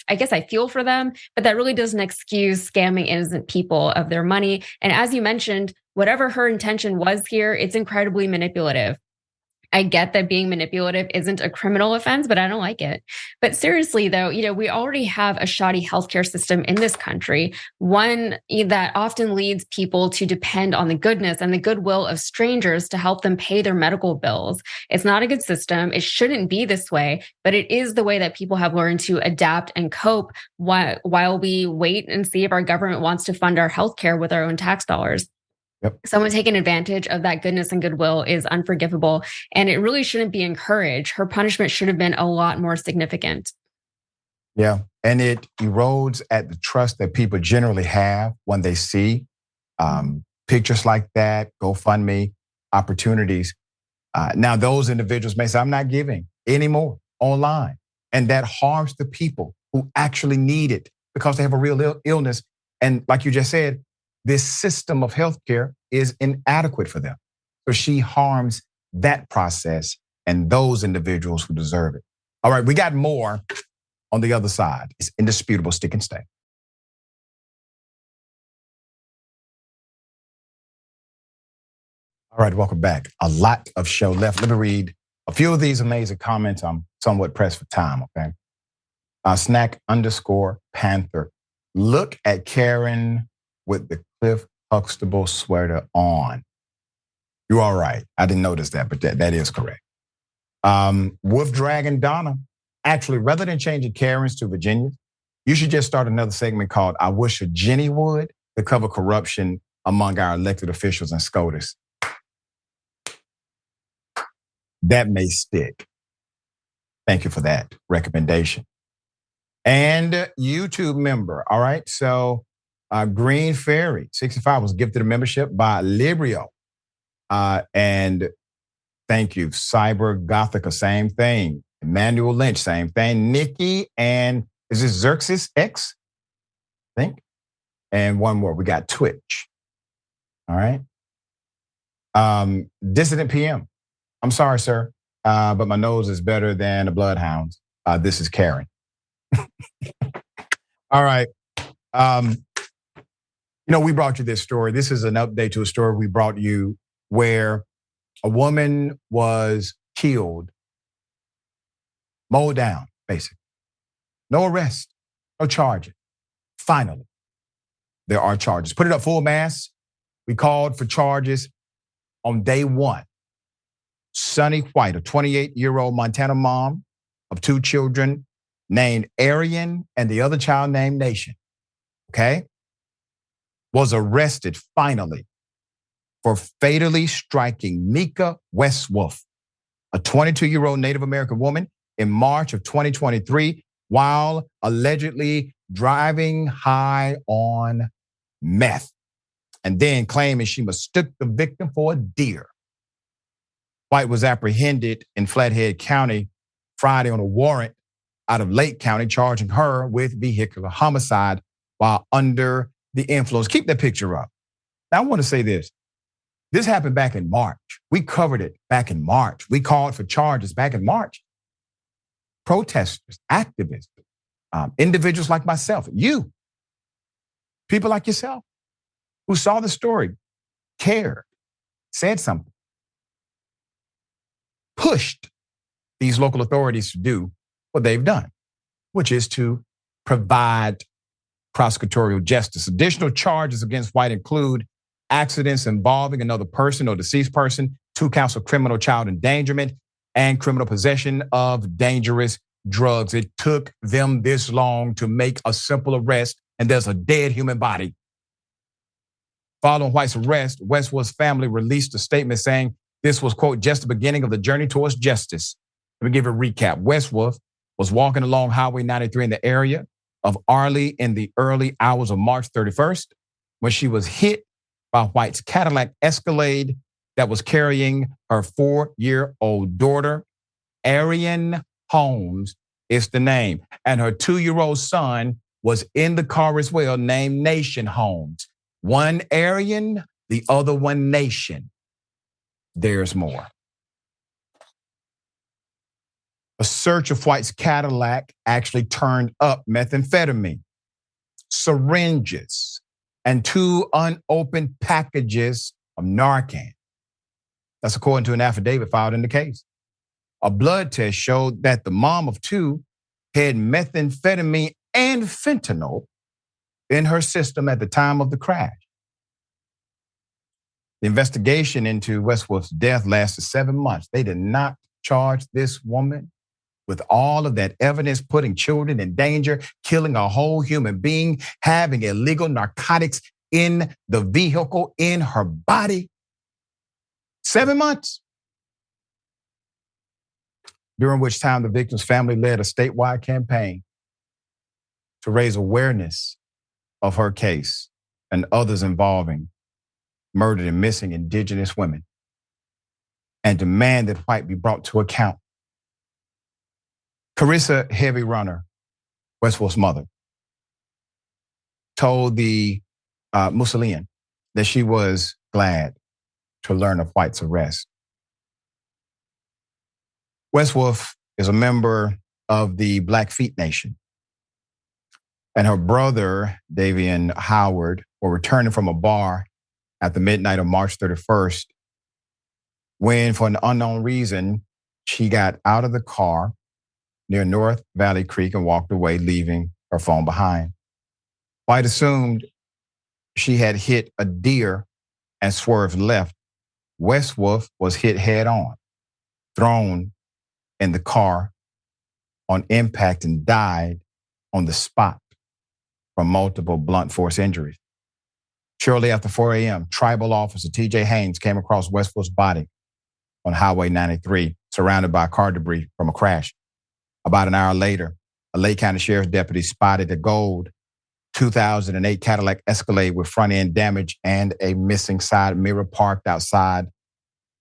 I guess I feel for them, but that really doesn't excuse scamming innocent people of their money. And as you mentioned, whatever her intention was here, it's incredibly manipulative. I get that being manipulative isn't a criminal offense, but I don't like it. But seriously, though, we already have a shoddy healthcare system in this country, one that often leads people to depend on the goodness and the goodwill of strangers to help them pay their medical bills. It's not a good system. It shouldn't be this way, but it is the way that people have learned to adapt and cope while we wait and see if our government wants to fund our healthcare with our own tax dollars. Yep. Someone taking advantage of that goodness and goodwill is unforgivable, and it really shouldn't be encouraged. Her punishment should have been a lot more significant. Yeah, and it erodes at the trust that people generally have when they see pictures like that, GoFundMe opportunities. Now, those individuals may say, I'm not giving anymore online. And that harms the people who actually need it because they have a real illness. And like you just said, this system of healthcare is inadequate for them. So she harms that process and those individuals who deserve it. All right, we got more on the other side. It's indisputable. Stick and stay. All right, welcome back. A lot of show left. Let me read a few of these amazing comments. I'm somewhat pressed for time, okay? Snack_Panther. Look at Karen with the Cliff Huxtable sweater on. You're all right. I didn't notice that, but that is correct. Wolf Dragon Donna. Actually, rather than changing Karens to Virginias, you should just start another segment called I Wish a Jenny Would to cover corruption among our elected officials and SCOTUS. That may stick. Thank you for that recommendation. And YouTube member, all right? So Green Fairy, 65, was gifted a membership by Librio. And thank you. Cyber Gothica, same thing. Emmanuel Lynch, same thing. Nikki, and is this Xerxes X? I think. And one more. We got Twitch. All right. Dissident PM. I'm sorry, sir, but my nose is better than a bloodhound's. This is Karen. All right. We brought you this story. This is an update to a story we brought you where a woman was killed, mowed down, basically. No arrest, no charges. Finally, there are charges. Put it up full mass. We called for charges on day one. Sunny White, a 28-year-old Montana mom of two children named Arian and the other child named Nation, okay, was arrested finally for fatally striking Mika Westwolf, a 22-year-old Native American woman, in March of 2023 while allegedly driving high on meth, and then claiming she mistook the victim for a deer. White was apprehended in Flathead County Friday on a warrant out of Lake County, charging her with vehicular homicide while under the influence. Keep that picture up. Now, I want to say this. This happened back in March. We covered it back in March. We called for charges back in March. Protesters, activists, individuals like myself, you, people like yourself who saw the story, cared, said something, pushed these local authorities to do what they've done, which is to provide prosecutorial justice. Additional charges against White include accidents involving another person or deceased person, 2 counts of criminal child endangerment, and criminal possession of dangerous drugs. It took them this long to make a simple arrest, and there's a dead human body. Following White's arrest, Westwood's family released a statement saying this was, quote, just the beginning of the journey towards justice. Let me give a recap. Westwood was walking along Highway 93 in the area of Arley in the early hours of March 31st when she was hit by White's Cadillac Escalade that was carrying her 4-year-old daughter. Arian Holmes is the name. And her 2-year-old son was in the car as well, named Nation Holmes. One Arian, the other one Nation. There's more. A search of White's Cadillac actually turned up methamphetamine, syringes, and 2 unopened packages of Narcan. That's according to an affidavit filed in the case. A blood test showed that the mom of 2 had methamphetamine and fentanyl in her system at the time of the crash. The investigation into Westwolf's death lasted 7 months. They did not charge this woman with all of that evidence, putting children in danger, killing a whole human being, having illegal narcotics in the vehicle, in her body. 7 months. During which time the victim's family led a statewide campaign to raise awareness of her case and others involving murdered and missing Indigenous women, and demand that White be brought to account. Carissa Heavy Runner, Westwolf's mother, told the Mussolinian that she was glad to learn of White's arrest. Westwolf is a member of the Blackfeet Nation, and her brother, Davian Howard, were returning from a bar at the midnight of March 31st when, for an unknown reason, she got out of the car near North Valley Creek and walked away, leaving her phone behind. White assumed she had hit a deer and swerved left. Westwolf was hit head on, thrown in the car on impact, and died on the spot from multiple blunt force injuries. Shortly after 4 a.m., tribal officer T.J. Haynes came across Westwolf's body on Highway 93, surrounded by car debris from a crash. About an hour later, a Lake County Sheriff's deputy spotted a gold 2008 Cadillac Escalade with front end damage and a missing side mirror parked outside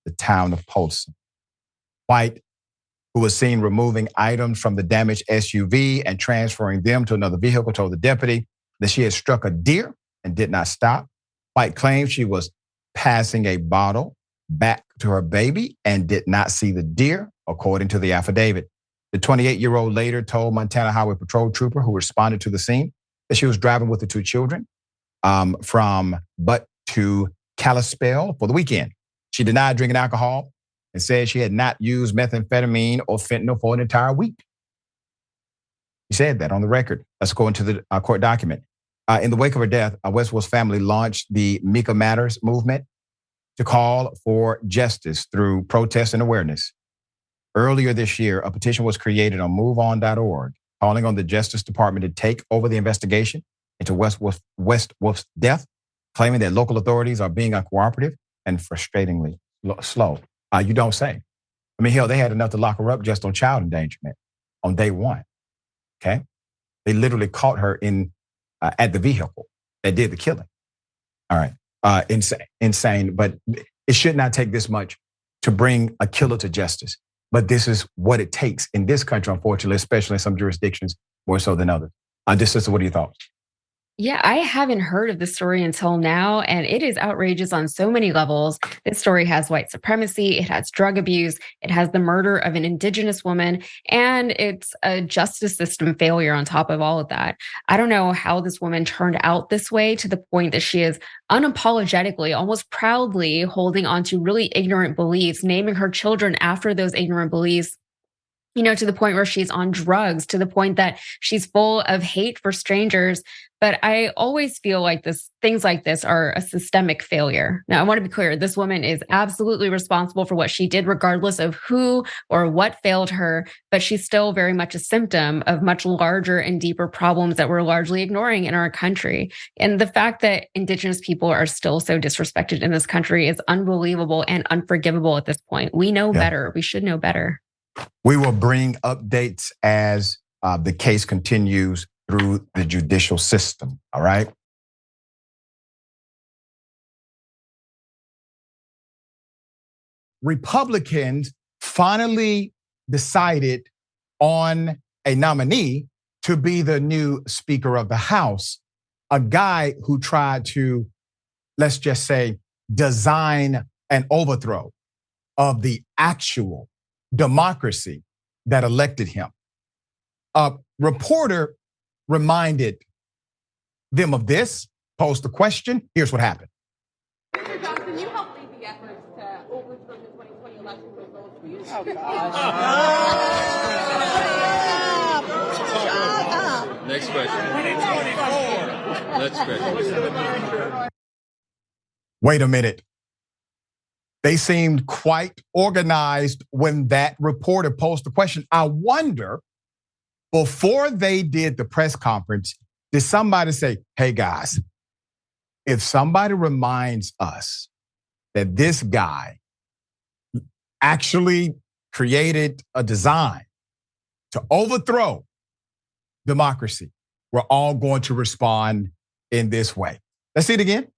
the town of Polson. White, who was seen removing items from the damaged SUV and transferring them to another vehicle, told the deputy that she had struck a deer and did not stop. White claimed she was passing a bottle back to her baby and did not see the deer, according to the affidavit. The 28-year-old later told Montana Highway Patrol trooper who responded to the scene that she was driving with the 2 children from Butte to Kalispell for the weekend. She denied drinking alcohol and said she had not used methamphetamine or fentanyl for an entire week. She said that on the record. That's according to the court document. In the wake of her death, Westwolf's family launched the Mika Matters movement to call for justice through protest and awareness. Earlier this year, a petition was created on MoveOn.org calling on the Justice Department to take over the investigation into Westwolf's death, claiming that local authorities are being uncooperative and frustratingly slow. You don't say. I mean, hell, they had enough to lock her up just on child endangerment on day 1. Okay? They literally caught her at the vehicle that did the killing. All right. Insane. But it should not take this much to bring a killer to justice. But this is what it takes in this country, unfortunately, especially in some jurisdictions more so than others. Sister, what are your thoughts? Yeah, I haven't heard of this story until now, and it is outrageous on so many levels. This story has white supremacy, it has drug abuse, it has the murder of an Indigenous woman, and it's a justice system failure on top of all of that. I don't know how this woman turned out this way to the point that she is unapologetically, almost proudly holding on to really ignorant beliefs, naming her children after those ignorant beliefs. To the point where she's on drugs, to the point that she's full of hate for strangers. But I always feel like things like this are a systemic failure. Now, I want to be clear. This woman is absolutely responsible for what she did, regardless of who or what failed her. But she's still very much a symptom of much larger and deeper problems that we're largely ignoring in our country. And the fact that Indigenous people are still so disrespected in this country is unbelievable and unforgivable at this point. We know better. We should know better. We will bring updates as the case continues through the judicial system. All right. Republicans finally decided on a nominee to be the new Speaker of the House, a guy who tried to, let's just say, design an overthrow of the actual democracy that elected him. A reporter reminded them of this, posed the question. Here's what happened. Mr. Johnson, you helped lead the efforts to overturn the 2020 election results. Will you Oh, gosh. Next question. 2024. Next question. Wait a minute. They seemed quite organized when that reporter posed the question. I wonder, before they did the press conference, did somebody say, hey guys, if somebody reminds us that this guy actually created a design to overthrow democracy, we're all going to respond in this way. Let's see it again.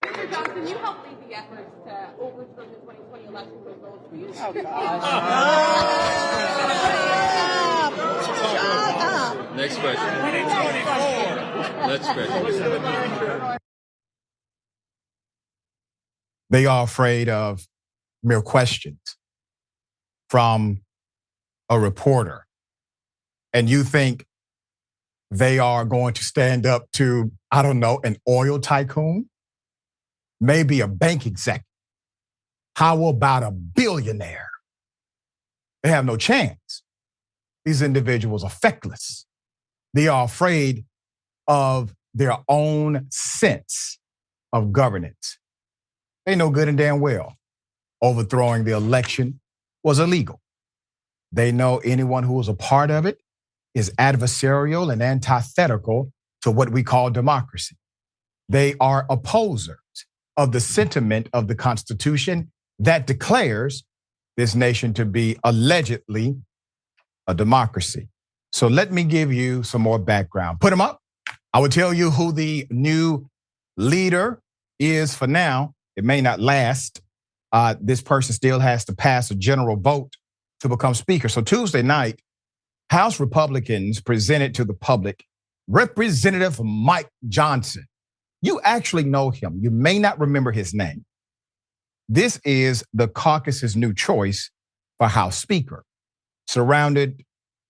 Mr. Johnson, you helped lead the efforts to overturn the 2020 election results. Will you Oh, gosh. Next question. 2024. Next question. They are afraid of mere questions from a reporter. And you think they are going to stand up to, I don't know, an oil tycoon? Maybe a bank executive. How about a billionaire? They have no chance. These individuals are feckless. They are afraid of their own sense of governance. They know good and damn well overthrowing the election was illegal. They know anyone who was a part of it is adversarial and antithetical to what we call democracy. They are opposers of the sentiment of the Constitution that declares this nation to be allegedly a democracy. So let me give you some more background. Put them up. I will tell you who the new leader is for now. It may not last. This person still has to pass a general vote to become speaker. So Tuesday night, House Republicans presented to the public Representative Mike Johnson. You actually know him. You may not remember his name. This is the caucus's new choice for House Speaker, surrounded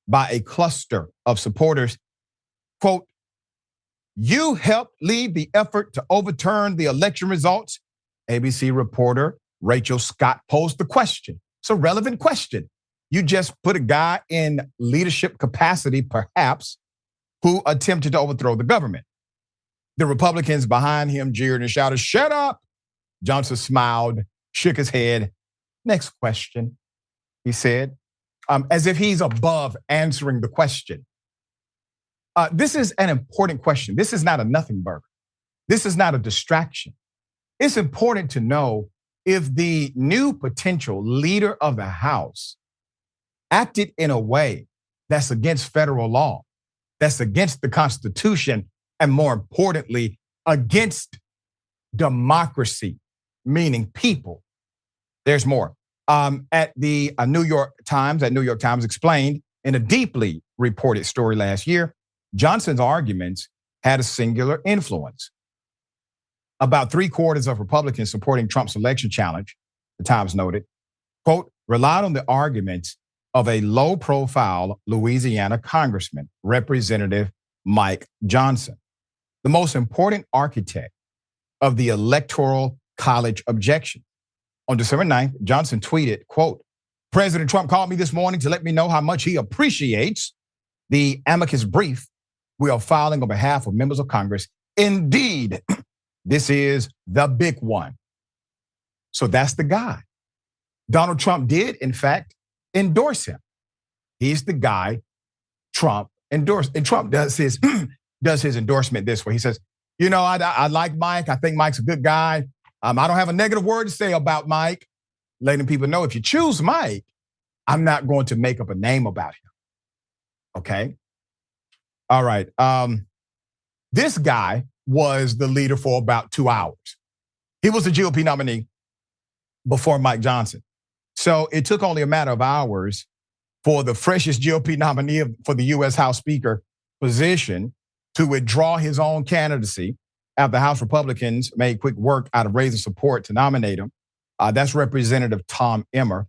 by a cluster of supporters. Quote, you helped lead the effort to overturn the election results. ABC reporter Rachel Scott posed the question. It's a relevant question. You just put a guy in leadership capacity, perhaps, who attempted to overthrow the government. The Republicans behind him jeered and shouted, shut up. Johnson smiled, shook his head. Next question, he said, as if he's above answering the question. This is an important question. This is not a nothing burger. This is not a distraction. It's important to know if the new potential leader of the House acted in a way that's against federal law, that's against the Constitution, and more importantly, against democracy, meaning people. There's more. At the New York Times explained in a deeply reported story last year, Johnson's arguments had a singular influence. About 3/4 of Republicans supporting Trump's election challenge, the Times noted, quote, relied on the arguments of a low-profile Louisiana congressman, Representative Mike Johnson, the most important architect of the Electoral College objection. On December 9th, Johnson tweeted, quote, President Trump called me this morning to let me know how much he appreciates the amicus brief we are filing on behalf of members of Congress. Indeed, this is the big one. So that's the guy. Donald Trump did, in fact, endorse him. He's the guy Trump endorsed. And Trump does his endorsement this way. He says, you know, I like Mike. I think Mike's a good guy. I don't have a negative word to say about Mike. Letting people know if you choose Mike, I'm not going to make up a name about him. Okay? All right. This guy was the leader for about 2 hours. He was the GOP nominee. before Mike Johnson. So it took only a matter of hours for the freshest GOP nominee for the U.S. House Speaker position to withdraw his own candidacy after House Republicans made quick work out of raising support to nominate him. That's Representative Tom Emmer.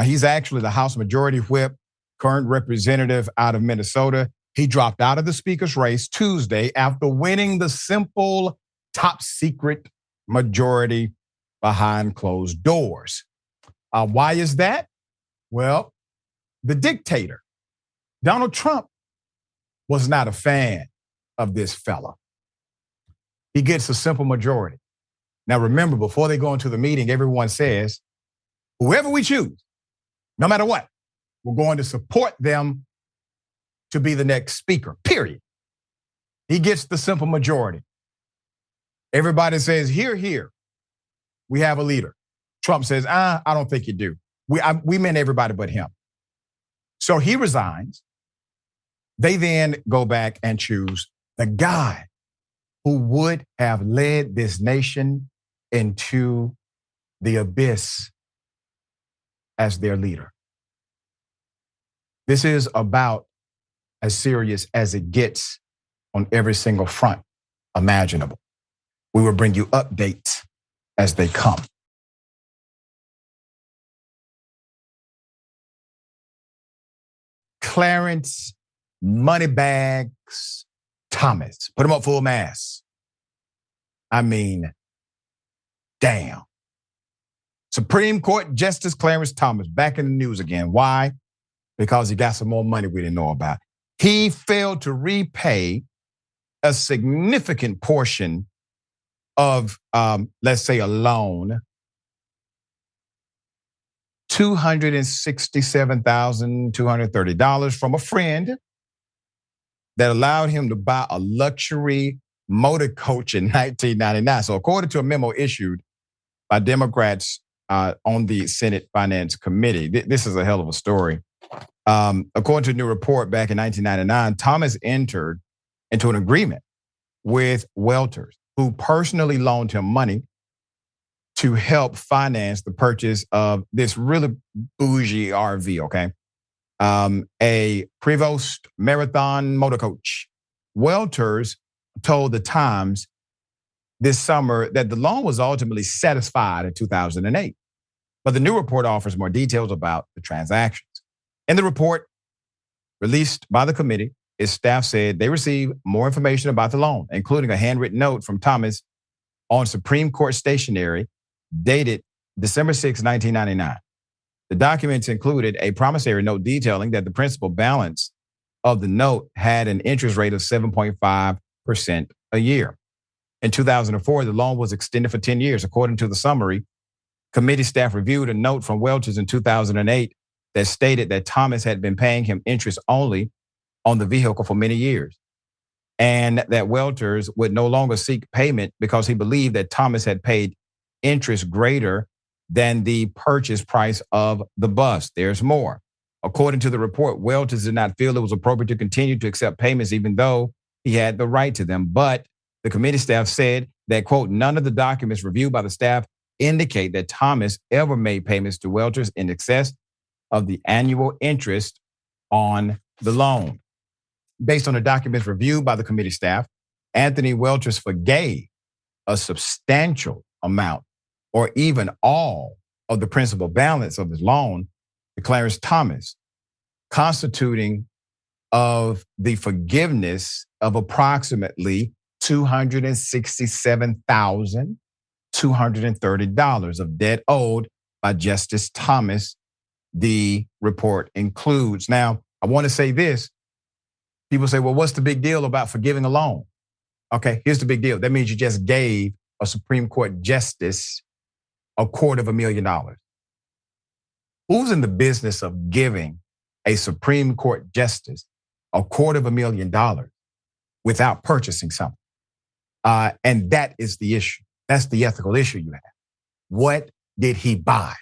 He's actually the House Majority Whip, current representative out of Minnesota. He dropped out of the Speaker's race Tuesday after winning the simple top secret majority behind closed doors. Why is that? Well, the dictator, Donald Trump, was not a fan of this fella. He gets a simple majority. Now remember, before they go into the meeting, everyone says, whoever we choose, no matter what, we're going to support them to be the next speaker, period. He gets the simple majority. Everybody says, here, here, we have a leader. Trump says, I don't think you do. We meant everybody but him. So he resigns. They then go back and choose the guy who would have led this nation into the abyss as their leader. This is about as serious as it gets on every single front imaginable. We will bring you updates as they come. Clarence Moneybags Thomas. Put him up full mass. I mean, damn. Supreme Court Justice Clarence Thomas back in the news again. Why? Because he got some more money we didn't know about. He failed to repay a significant portion of, let's say, a loan, $267,230 from a friend that allowed him to buy a luxury motor coach in 1999. So according to a memo issued by Democrats on the Senate Finance Committee, this is a hell of a story. According to a new report back in 1999, Thomas entered into an agreement with Welters, who personally loaned him money to help finance the purchase of this really bougie RV, okay? A Prevost Marathon motor coach. Welters told the Times this summer that the loan was ultimately satisfied in 2008. But the new report offers more details about the transactions. In the report released by the committee, its staff said they received more information about the loan, including a handwritten note from Thomas on Supreme Court stationery dated December 6, 1999. The documents included a promissory note detailing that the principal balance of the note had an interest rate of 7.5% a year. In 2004, the loan was extended for 10 years. According to the summary, committee staff reviewed a note from Welters in 2008 that stated that Thomas had been paying him interest only on the vehicle for many years, and that Welters would no longer seek payment because he believed that Thomas had paid interest greater than the purchase price of the bus. There's more. According to the report, Welters did not feel it was appropriate to continue to accept payments even though he had the right to them. But the committee staff said that, quote, none of the documents reviewed by the staff indicate that Thomas ever made payments to Welters in excess of the annual interest on the loan. Based on the documents reviewed by the committee staff, Anthony Welters forgave a substantial amount or even all of the principal balance of his loan to Clarence Thomas, constituting of the forgiveness of approximately $267,230 of debt owed by Justice Thomas, the report includes. Now, I want to say this. People say, well, what's the big deal about forgiving a loan? Okay, here's the big deal. That means you just gave a Supreme Court justice $250,000. Who's in the business of giving a Supreme Court justice $250,000 without purchasing something? And that is the issue. That's the ethical issue you have. What did he buy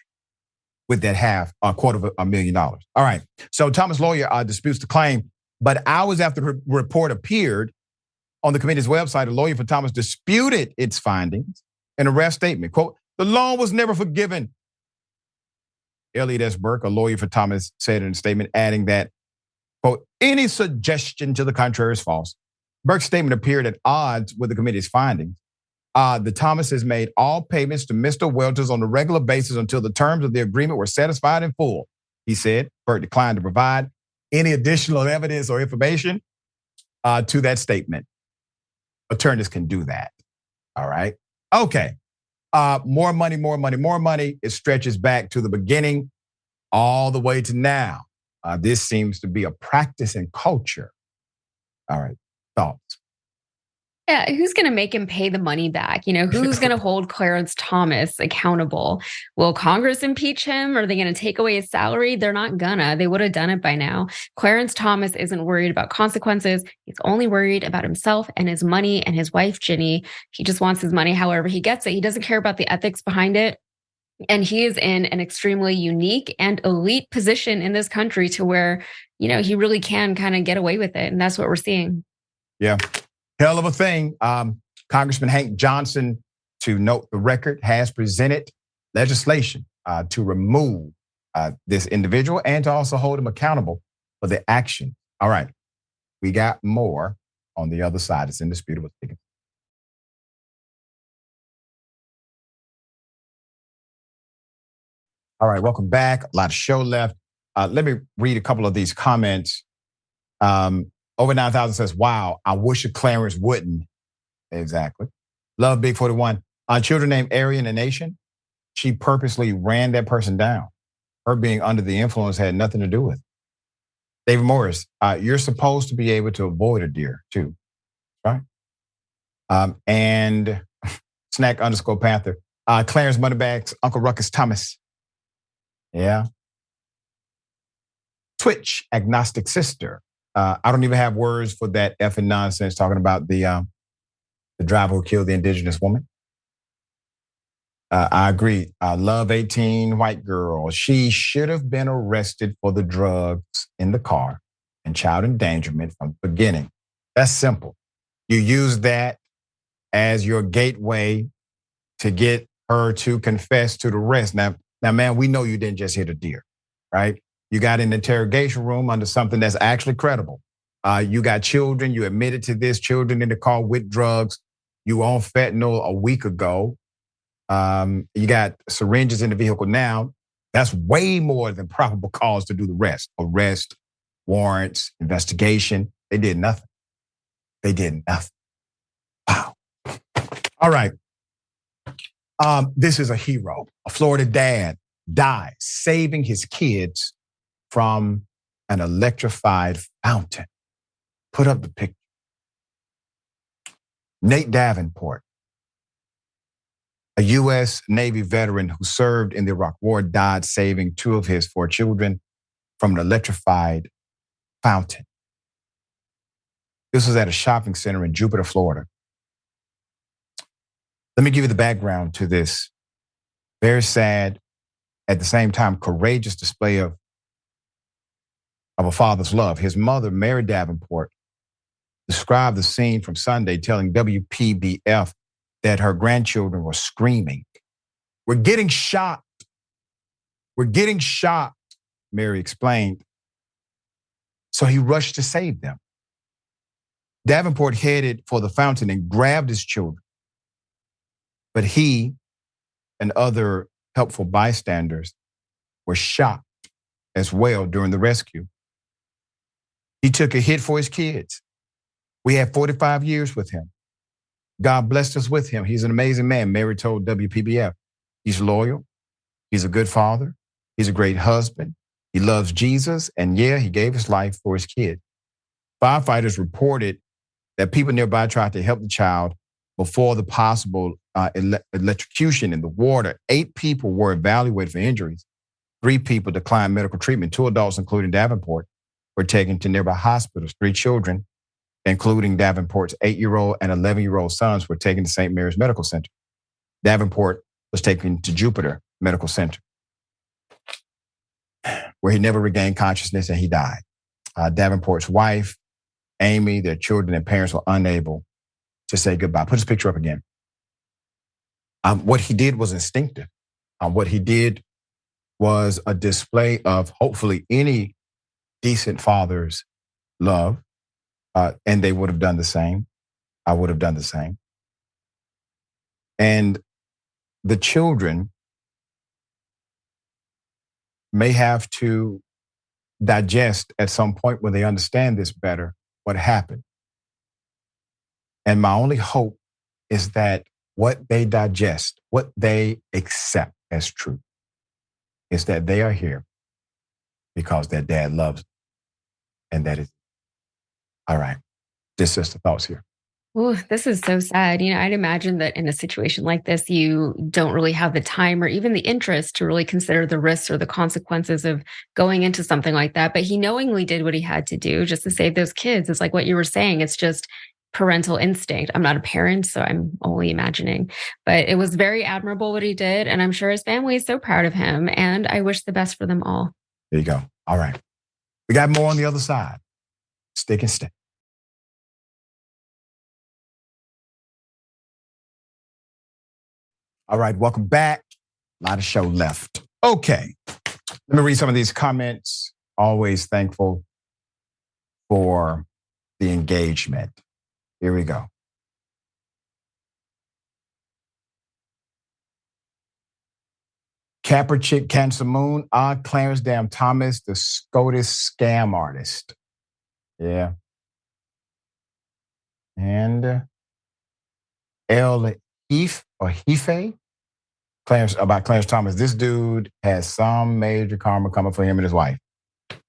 with that $250,000? All right. So Thomas' lawyer disputes the claim, but hours after the report appeared on the committee's website, a lawyer for Thomas disputed its findings in a rare statement. Quote, the loan was never forgiven Elliot S. Burke, a lawyer for Thomas, said in a statement, adding that, quote, any suggestion to the contrary is false. Burke's statement appeared at odds with the committee's findings. The Thomas has made all payments to Mr. Welters on a regular basis until the terms of the agreement were satisfied in full, he said. Burke declined to provide any additional evidence or information to that statement. Attorneys can do that. All right. Okay. More money, more money, more money. It stretches back to the beginning all the way to now. This seems to be a practice and culture. All right. Thoughts? Yeah, who's going to make him pay the money back? Who's going to hold Clarence Thomas accountable? Will Congress impeach him? Are they going to take away his salary? They're not gonna. They would have done it by now. Clarence Thomas isn't worried about consequences. He's only worried about himself and his money and his wife, Ginny. He just wants his money however he gets it. He doesn't care about the ethics behind it. And he is in an extremely unique and elite position in this country to where, he really can kind of get away with it. And that's what we're seeing. Yeah. Hell of a thing. Congressman Hank Johnson, to note the record, has presented legislation to remove this individual and to also hold him accountable for the action. All right. We got more on the other side. It's indisputable. All right. Welcome back. A lot of show left. Let me read a couple of these comments. Over 9,000 says, wow, I wish a Clarence wouldn't. Exactly. Love Big 41. Children named Arian and Nation. She purposely ran that person down. Her being under the influence had nothing to do with it. David Morris, you're supposed to be able to avoid a deer too, right? And Snack _ Panther. Clarence Moneybags, Uncle Ruckus Thomas. Yeah. Twitch Agnostic Sister. I don't even have words for that effing nonsense talking about the driver who killed the indigenous woman. I agree. Love 18 white girl. She should have been arrested for the drugs in the car and child endangerment from the beginning. That's simple. You use that as your gateway to get her to confess to the rest. Now, man, we know you didn't just hit a deer, right? You got in the interrogation room under something that's actually credible. You got children. You admitted to this. Children in the car with drugs. You on fentanyl a week ago. You got syringes in the vehicle now. That's way more than probable cause to do the rest. Arrest, warrants, investigation. They did nothing. They did nothing. Wow. All right. This is a hero. A Florida dad dies saving his kids from an electrified fountain. Put up the picture. Nate Davenport, a U.S. Navy veteran who served in the Iraq War, died saving 2 of his 4 children from an electrified fountain. This was at a shopping center in Jupiter, Florida. Let me give you the background to this very sad, at the same time, courageous display of a father's love. His mother, Mary Davenport, described the scene from Sunday, telling WPBF that her grandchildren were screaming. We're getting shot. We're getting shot, Mary explained. So he rushed to save them. Davenport headed for the fountain and grabbed his children. But he and other helpful bystanders were shocked as well during the rescue. He took a hit for his kids. We had 45 years with him. God blessed us with him. He's an amazing man, Mary told WPBF. He's loyal. He's a good father. He's a great husband. He loves Jesus. And yeah, he gave his life for his kid. Firefighters reported that people nearby tried to help the child before the possible electrocution in the water. 8 people were evaluated for injuries. 3 people declined medical treatment. 2 adults, including Davenport, were taken to nearby hospitals. 3 children, including Davenport's 8-year-old and 11-year-old sons, were taken to St. Mary's Medical Center. Davenport was taken to Jupiter Medical Center, where he never regained consciousness and he died. Davenport's wife, Amy, their children and parents were unable to say goodbye. Put his picture up again. What he did was instinctive. What he did was a display of hopefully any decent father's love, and they would have done the same. I would have done the same. And the children may have to digest at some point when they understand this better what happened. And my only hope is that what they digest, what they accept as true, is that they are here because their dad loves them. And that is all right. Just the thoughts here. Oh, this is so sad. I'd imagine that in a situation like this, you don't really have the time or even the interest to really consider the risks or the consequences of going into something like that. But he knowingly did what he had to do just to save those kids. It's like what you were saying. It's just parental instinct. I'm not a parent, so I'm only imagining. But it was very admirable what he did. And I'm sure his family is so proud of him. And I wish the best for them all. There you go. All right. We got more on the other side. Stick and stay. All right, welcome back. A lot of show left. Okay, let me read some of these comments. Always thankful for the engagement. Here we go. Capper Chick Cancer Moon, Clarence Damn Thomas, the SCOTUS scam artist. Yeah. And El Heath or Hefe, about Clarence Thomas. This dude has some major karma coming for him and his wife.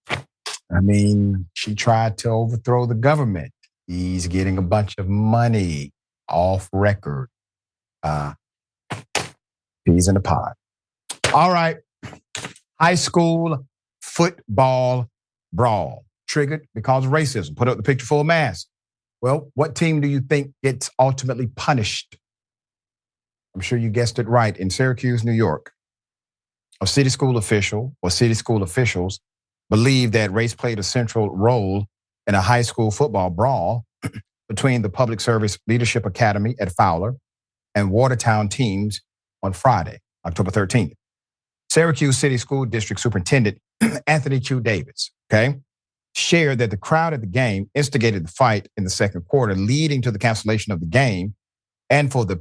I mean, she tried to overthrow the government. He's getting a bunch of money off record. Peas in the pod. All right. High school football brawl triggered because of racism. Put up the picture full mask. Well, what team do you think gets ultimately punished? I'm sure you guessed it right. In Syracuse, New York, a city school official or city school officials believe that race played a central role in a high school football brawl between the Public Service Leadership Academy at Fowler and Watertown teams on Friday, October 13th. Syracuse City School District Superintendent Anthony Q. Davis, shared that the crowd at the game instigated the fight in the second quarter, leading to the cancellation of the game and for the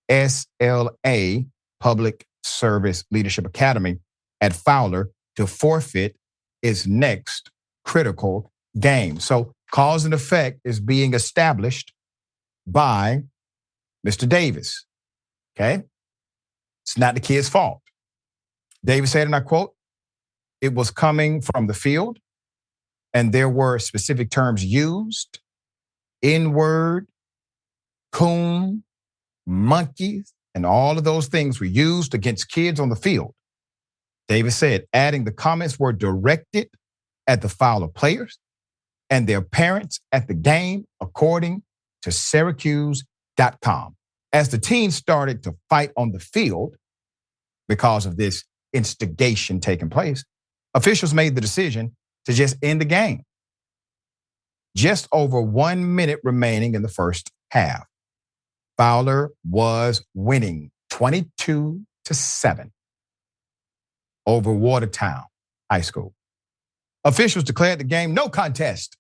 PSLA, Public Service Leadership Academy at Fowler, to forfeit its next critical game. So cause and effect is being established by Mr. Davis, It's not the kid's fault. Davis said, and I quote, "It was coming from the field, and there were specific terms used, N-word, coon, monkeys, and all of those things were used against kids on the field." Davis said, adding the comments were directed at the Fowler players and their parents at the game, according to Syracuse.com. As the team started to fight on the field because of this instigation taking place, officials made the decision to just end the game. Just over 1 minute remaining in the first half. Fowler was winning 22-7 over Watertown High School. Officials declared the game no contest.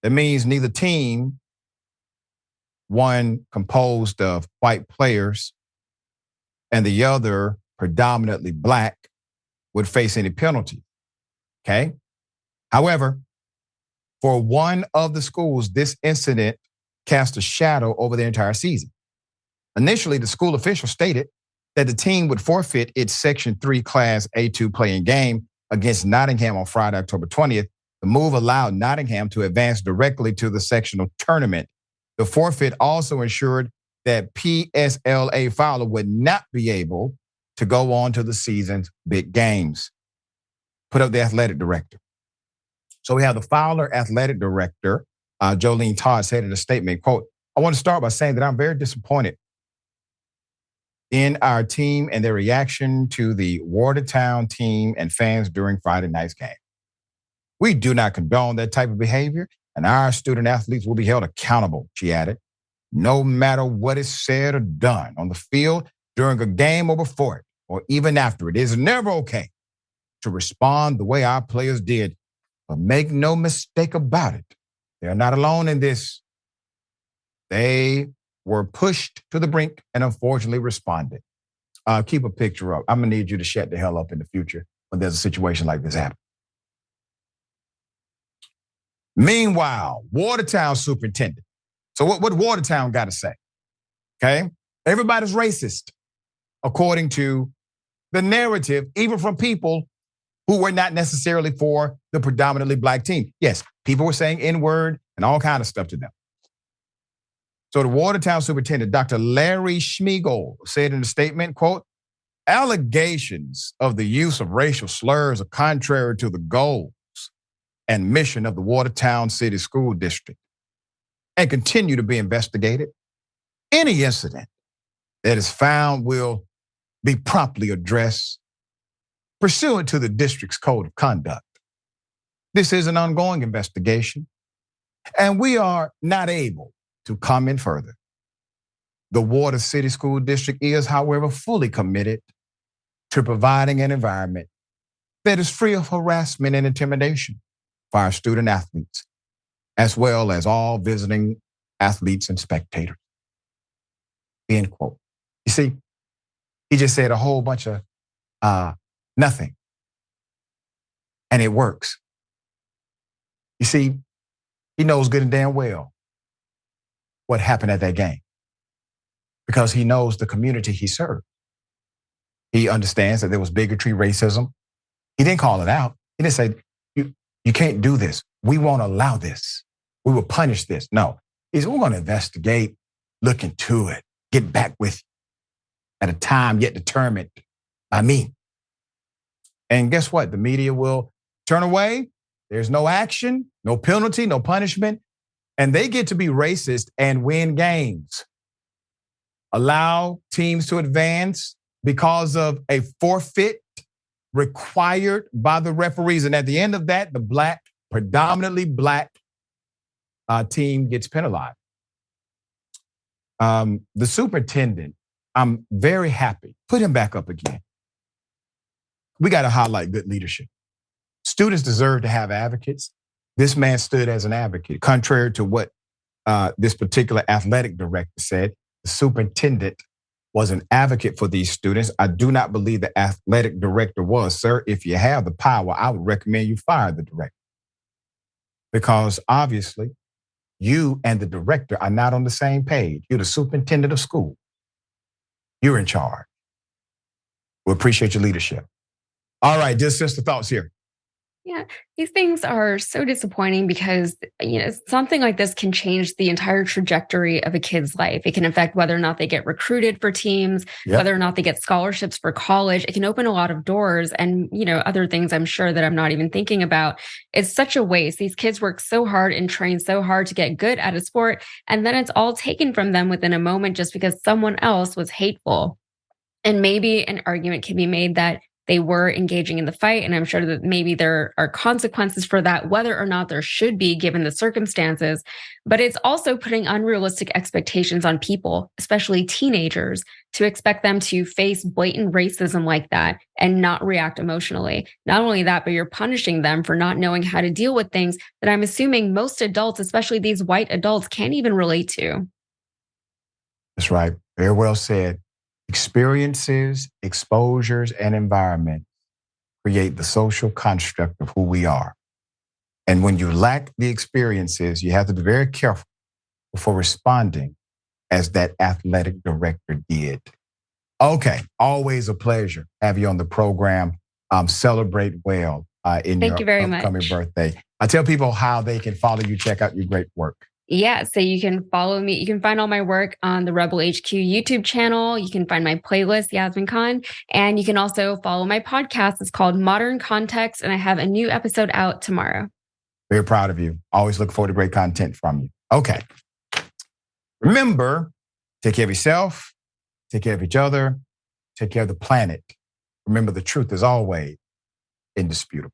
That means neither team, one composed of white players and the other predominantly black, would face any penalty. However, for one of the schools, this incident cast a shadow over the entire season. Initially, the school official stated that the team would forfeit its Section 3 Class A2 playing game against Nottingham on Friday, October 20th. The move allowed Nottingham to advance directly to the sectional tournament. The forfeit also ensured that PSLA Fowler would not be able to go on to the season's big games. Put up the athletic director. So we have the Fowler athletic director, Jolene Todd, said in a statement, quote, "I want to start by saying that I'm very disappointed in our team and their reaction to the Watertown team and fans during Friday night's game. We do not condone that type of behavior, and our student athletes will be held accountable," she added, "no matter what is said or done on the field during a game or before it. or even after it is never okay to respond the way our players did. But make no mistake about it, they're not alone in this. They were pushed to the brink and unfortunately responded. Keep a picture up. I'm gonna need you to shut the hell up in the future when there's a situation like this happen. Meanwhile, Watertown superintendent. So what Watertown got to say? Okay, everybody's racist, according to the narrative, even from people who were not necessarily for the predominantly black team. Yes, people were saying N-word and all kind of stuff to them. So the Watertown superintendent, Dr. Larry Schmiegel, said in a statement, quote, allegations of the use of racial slurs are contrary to the goals and mission of the Watertown City School District and continue to be investigated. Any incident that is found will be promptly addressed pursuant to the district's code of conduct. This is an ongoing investigation, and we are not able to comment further. The Water City School District is, however, fully committed to providing an environment that is free of harassment and intimidation for our student athletes, as well as all visiting athletes and spectators. End quote. You see, he just said a whole bunch of nothing. And it works. You see, he knows good and damn well what happened at that game because he knows the community he served. He understands that there was bigotry, racism. He didn't call it out. He didn't say, you can't do this. We won't allow this. We will punish this. No, we're going to investigate, look into it, get back with you at a time yet determined by me. And guess what? The media will turn away. There's no action, no penalty, no punishment. And they get to be racist and win games. Allow teams to advance because of a forfeit required by the referees. And at the end of that, the predominantly black team gets penalized. The superintendent, I'm very happy. Put him back up again. We got to highlight good leadership. Students deserve to have advocates. This man stood as an advocate. Contrary to what this particular athletic director said, the superintendent was an advocate for these students. I do not believe the athletic director was. Sir, if you have the power, I would recommend you fire the director. Because obviously, you and the director are not on the same page. You're the superintendent of school. You're in charge. We appreciate your leadership. All right, just sister thoughts here. Yeah, these things are so disappointing because, something like this can change the entire trajectory of a kid's life. It can affect whether or not they get recruited for teams, whether or not they get scholarships for college. It can open a lot of doors and, other things I'm sure that I'm not even thinking about. It's such a waste. These kids work so hard and train so hard to get good at a sport, and then it's all taken from them within a moment just because someone else was hateful. And maybe an argument can be made that they were engaging in the fight, and I'm sure that maybe there are consequences for that, whether or not there should be given the circumstances. But it's also putting unrealistic expectations on people, especially teenagers, to expect them to face blatant racism like that and not react emotionally. Not only that, but you're punishing them for not knowing how to deal with things that I'm assuming most adults, especially these white adults, can't even relate to. That's right. Very well said. Experiences, exposures, and environment create the social construct of who we are. And when you lack the experiences, you have to be very careful before responding as that athletic director did. Okay, always a pleasure to have you on the program. Celebrate well in Thank you your very upcoming much. birthday. I tell people how they can follow you, check out your great work. Yeah, so you can follow me. You can find all my work on the Rebel HQ YouTube channel. You can find my playlist, Yasmin Khan, and you can also follow my podcast. It's called Modern Context, and I have a new episode out tomorrow. Very proud of you. Always look forward to great content from you. Okay. Remember, take care of yourself, take care of each other, take care of the planet. Remember, the truth is always indisputable.